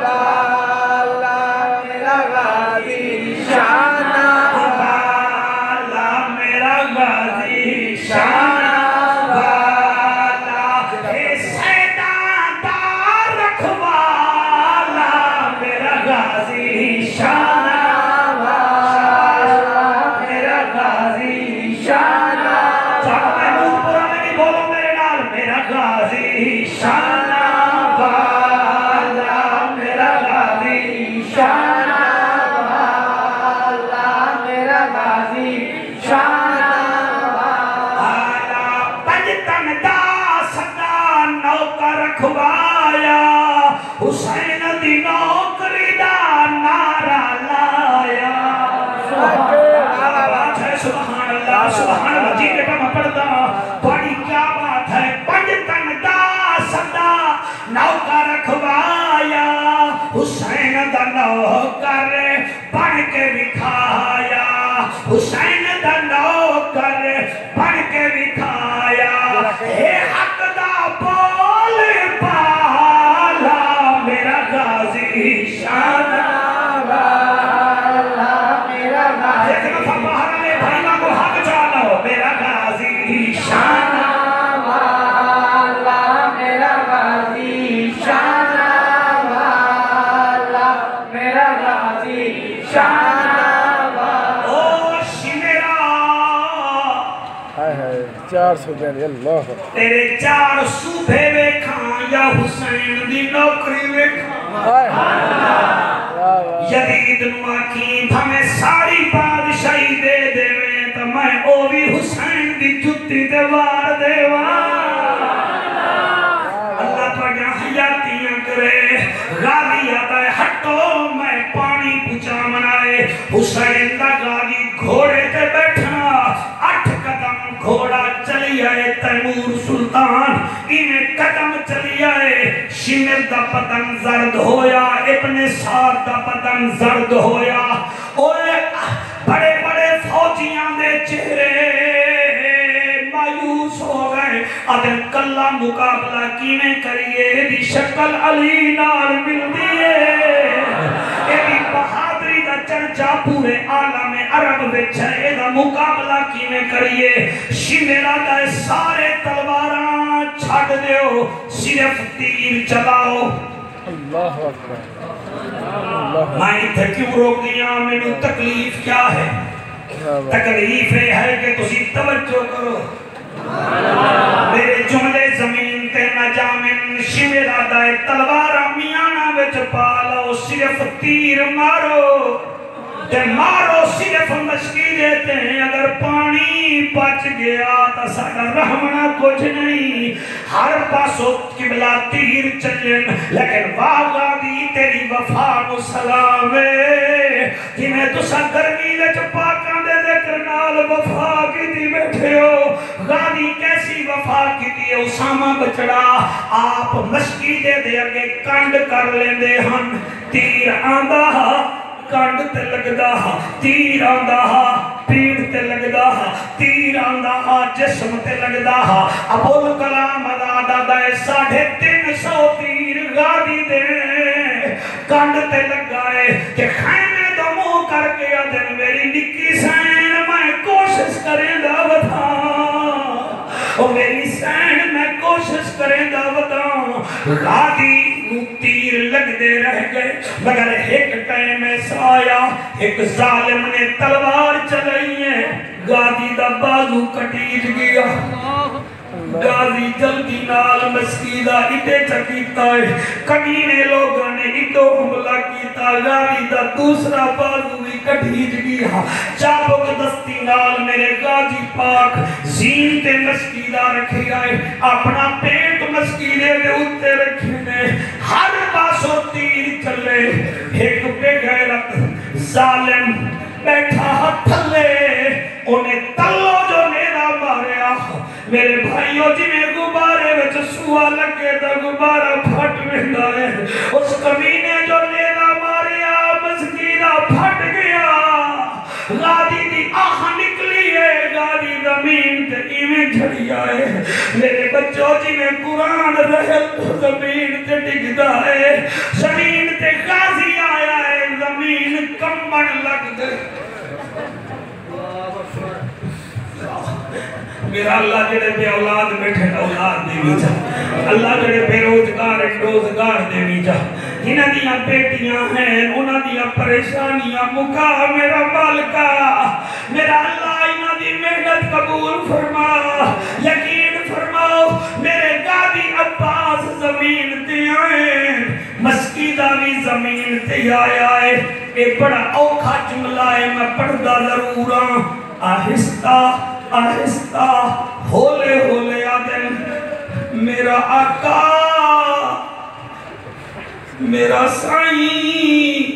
والا میرا غازی شانہ والا میرا غازی شانہ والا اے سیدان دار رکھوالا میرا غازی شانہ والا میرا غازی شانہ غازی شانہ والا میرا غازی شانہ والا میرا غازی شانہ والا پنجتن دا صدا نوکر رکھوایا حسین دی نوکری دا نعرہ لایا سبحان اللہ سبحان اللہ جی بیٹا میں پڑھتا بڑی کیا بات ہے پنجتن دا صدا نوکر رکھوایا حسین دا نوکر بن کے دکھایا حسین دا نوکر بن کے دکھایا اے حق دا بول پالا میرا غازی شانہ والا میرا غازی 400 دے اللہ تیرے 4 صوبے ویکھاں یا حسین دی نوکری ویکھاں یزید نو آکھیں بھمیں ساری بادشاہی دے دیویں تو میں او بھی حسین دی جتی تے وار دیواں اللہ تواڈیاں حیاتیاں کرے غازی آتا ہے ہٹو میں پانی پچا منائے حسین دا غازی گھوڑے تے بیٹھنا 8 قدم گھوڑا چلی آئے تیمور سلطان انہیں قدم چلی آئے شمر دا پتن زرد ہویا ابن سعد دا پتن زرد ہویا اوے بڑے بڑے فوجیاں دے چہرے مایوس ہو گئے ادھر کلا مقابلہ کینے کریے دی شکل علی نال مل دیئے ایدی بہادری دا چرچا پورے عالم عرب وچ ہے دا مقابلہ کینے کریے شمیرہ دا سارے تلواراں چھڑ دیو صرف تیر چلاؤ اللہ اکبر میں تھے کیوں روک دیا میں نے تکلیف کیا ہے تکلیف ہے کہ تسی توجہ کرو میرے جملے زمین تے نجامن شمیرہ دائے تلوارہ میانا وچ پالو صرف تیر مارو تے مارو صرف مشکی دیتے ہیں اگر پانی پچ گیا تا ساڑا رحمنا کچھ نہیں ہر پاسو قبلہ تیر چلن لیکن واغا دی تیری وفا کو سلام ہے جنہیں تسا گرمی وچ پاکاں دے ذکر نال وفا کی دی بیٹھے ہو غازی کیسی وفا کی دی اسامہ بچڑا آپ مشکی دے اگے کنڈ کر لیندے ہن تیر آندہ کانڈ تے لگدا تیر آندا پیڑ تے لگدا تیر آندا جسم تے لگدا ابوالکلام آدھا دائے 350 تیر غازی دے کانڈ تے لگائے کہ خیمے دو منہ کر کے آدھن میری نکی سین میں کوشش کریں دا بتا اور میری سین میں کوشش کریں دا بتا غازی تیر لگ دے رہ گئے مگر ایک ٹائم ایسا آیا ایک ظالم نے تلوار چلائی ہے غازی دا بازو کٹیج گیا غازی جلدی نال مسکیدہ اٹے چکیتا ہے کمینے لوگوں نے اٹو حملہ کیتا غازی دا دوسرا بازو بھی کٹیج گیا چابک دستی نال میرے غازی پاک زین تے مسکیدہ رکھے آئے اپنا پیٹ مسکیدے دے اتے رکھے نے ہر پاسو تیر چلے ایک بے غیرت ظالم بیٹھا تھلے انہیں تلو جو نیرہ ماریا میرے بھائیوں جنہیں غبارے وچ سوا لگے تا غبارہ پھٹ مہندا ہے اس کمینے جو نیرہ ماریا مسکینہ پھٹ گیا غازی دی آخ نکلی ہے غازی زمین تے ایویں جھڑی آئے میرے بچوں جنہیں قرآن رہل تو زمین تے ڈگدا ہے زمین تے غازی آیا ہے زمین کمبن لگ دے میرا اللہ جڑے بے اولاد بیٹھے اولاد دے ویچا اللہ جڑے بے روزگار دے ویچا جنہ دیا بیٹیاں ہیں انہ دیا پریشانیاں مکا میرا مالکہ میرا اللہ انہ دی محنت قبول فرما یقین فرماؤ میرے غازی عباس زمین تے آئے مسکیدہ بھی زمین تے آئے ایک بڑا اوکھا جملہ ہے میں پڑھدا ضروراں آہستہ آہستہ ہولے ہولے آدم میرا آقا میرا سائیں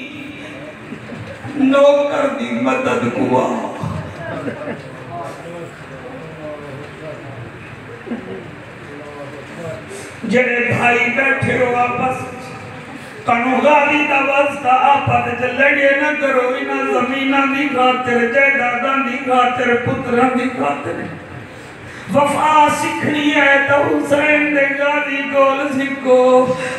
نوکر دی مدد ہوا جڑے بھائی بیٹھے ہو آپس کنو غازی دا واسطہ آپت جلڑے نہ کرو انہ زمینہ دی خاطر جائیداداں دی خاطر پتران دی خاطر وفا سکھنی ہے تو حسین دے غازی گول سکھو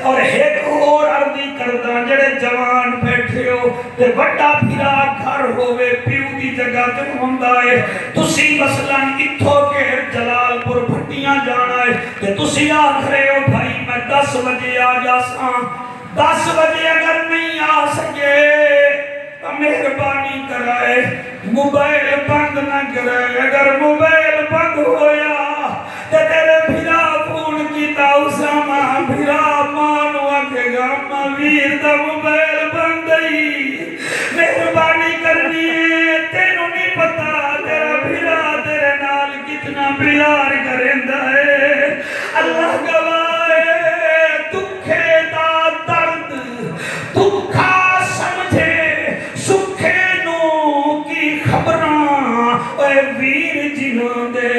اور ایک اور عرضی کردہ جڑے جوان بیٹھے ہو تے بڑا پھرا گھر ہوئے پیو دی جگہ تے ہوندائے تسی مثلا اتھو کے جلال پور بھٹیاں جانا ہے تے تسی آکھرے ہو بھائی میں 10 بجے آ جاساں 10 بجے اگر نہیں آ سکے تو مہربانی کرائے موبائل بند نہ کرائے اگر موبائل بند ہویا پیار کریندا ہے اللہ گواہ دکھے دا درد دکھا سمجھے سکھے نو کی خبراں اے ویر جنہوں دے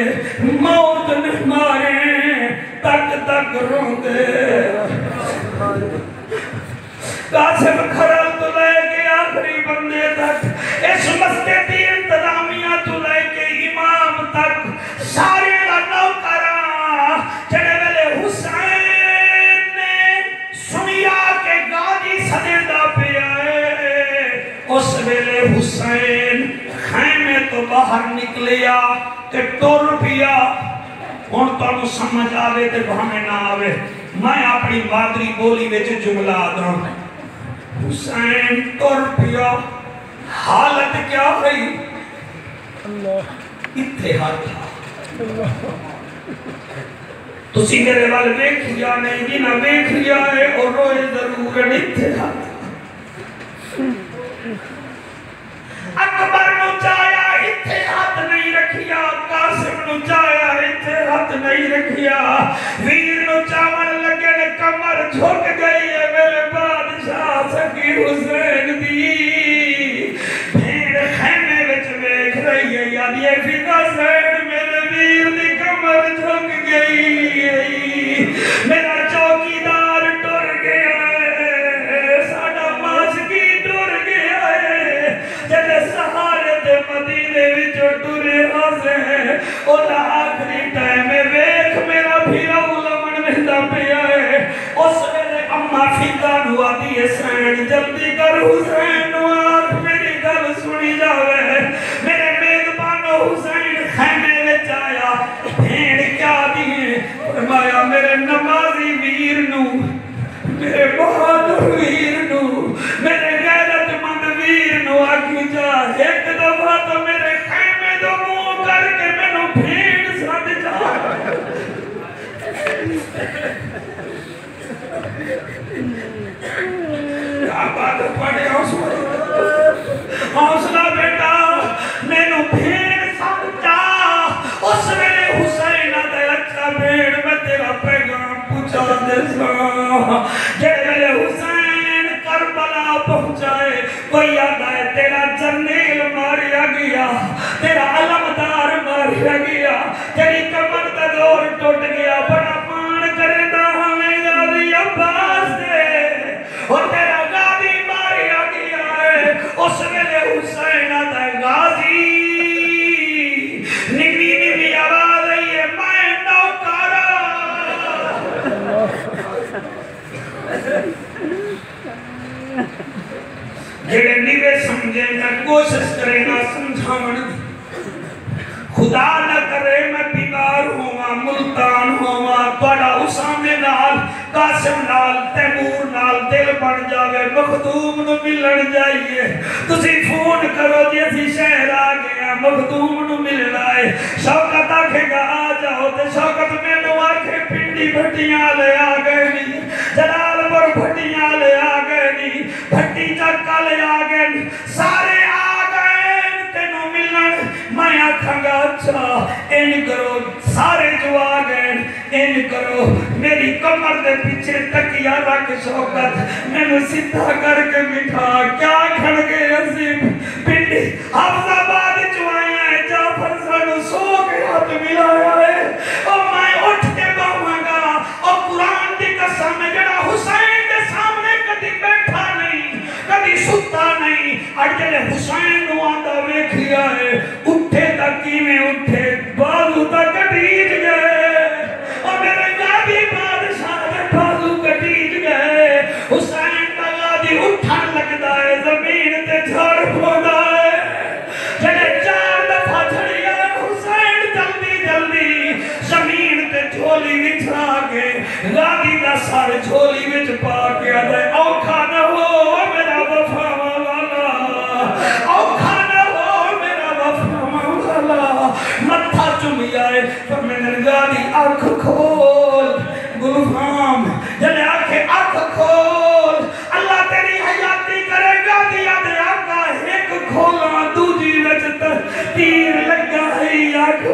موت نے مارے تک تک روندے قاسم کھرل تو لے کے آخری بندے تک اس مسجد کی انتظامیہ تو لے کے امام تک سارے دا نوکران جڑے ویلے حسین نے سنیا کے گادی سدیدہ پہ آئے اس ویلے حسین خیمے تو باہر نکلیا کہ ٹور پیا ان تو سمجھ آوے تے بہانے نہ آوے میں اپنی مادری بولی میں جملہ آدھوں حسین ٹور پیا حالت کیا ہوئی اتحاد تھا تسی میرے وال ویکھیا نہیں جی نہ ویکھیا ہے اور روئے ضرور اتحاد اکبر نو چایا اتحاد نہیں رکھیا قاسم نو چایا اتحاد نہیں رکھیا ویر نو چاون لگے نے کمر جھک گئی ہے میرے بادشاہ سکی حسین دی بھیڑ خیمے وچ ویکھ رہی ہے یاد یہ فدا سین میرے ویر دی کمر جھک گئی میرا چوکیدار ٹر گیا ہے ساڈا ماسکی ٹر گیا ہے جدے سہارے تے مدینے وچوں ٹرے ہاسے اولا آخری ٹائم ویکھ میرا بھیرا لمن وہدا پیا ہے اس ویلے اماں فدا نو آدھی ہے سین جلدی کر حسین نو آکھ میری گل سنی جاوے میرے میزبانو حسین خیمے وچ آیا بھیڑ کیا دیئے فرمایا میرے نمازی ویر نو میرے بہادر ویر نو میرے غیرت مند ویر نو آگی جا ایک دفعہ تو میرے خیمے دو منہ کر کے میں نو بھیڑ ساتھ جا کیا بات پڑے حوصلہ بیٹا میں نو بھیڑ ساتھ جا اس میرے حسین دے اچھا بھیڑ میں تیرا پیغام پوچھا دے سا جے میرے حسین کربلا پہنچائے کوئی یاد آئے تیرا جرنیل ماریا گیا تیرا علمدار ماریا گیا تیری کمر دا دور ٹوٹ گیا بڑا مان کرے دا ہمیں غازی عباس دے اور تیرا غازی ماریا گیا ہے اس ویلے حسین دا غازی نمی نمی آواز ہے میں نوکارا جڑے نیوے سمجھے نہ کوشش کرے نہ سمجھاون خدا نہ کرے میں بیمار ہوا ملتان ہوا توڑا اسامے نال قاسم نال تیمور نال دل بن جاوے مخدوم نو ملن جائیے تسی فون کرو جی اسی شہر آگیا مخدوم نو مل رائے شوکت آکھے گا آ جاؤ تے شوکت میں نو آکھے پنڈی بھٹیاں لے آگئے نہیں جلال پر بھٹیاں لے آگئے نہیں بھٹی چکا لے آگئے نہیں سارے آگئے تینو ملن میں آکھاں گا اچھا ان کرو سارے جو آگئے ان کرو میری کمر دے پیچھے تکیا رکھ شوکت میں نے سدھا کر کے بٹھا کیا کھڑ گئے عظیم پنڈی حفظ آباد چوائیاں ہے جعفر سانو سو کے ہاتھ ملایا ہے اور میں اٹھ کے باہاں گا اور قرآن دی قسم میں جڑا حسین دے سامنے کدی بیٹھا نہیں کدی ستا نہیں اٹھلے حسین نو آندہ ویکھ لیا ہے اٹھے تکی میں اٹھے بازو تک ڈیج گئے اور میرے غازی بادشاہ کے بازو کٹیج گئے حسین کا غازی اٹھن لگتا ہے زمین تے جھاڑ پھوڑا ہے جنہیں 4 دفعہ جھڑیا حسین جلدی جلدی زمین تے جھولی بچھا کے غازی دا سر جھولی بچ پا کے آدھے اوکھا نہ ہو میرا وفا والا اوکھا نہ ہو میرا وفا والا متھا چمی آئے پر میں نے غازی آنکھ کھول گلفام جلے آنکھیں آنکھ کھول اللہ تیری حیاتی کرے گا دیا دے آقا ایک کھولا دوجی وچ تیر لگا ہے آنکھ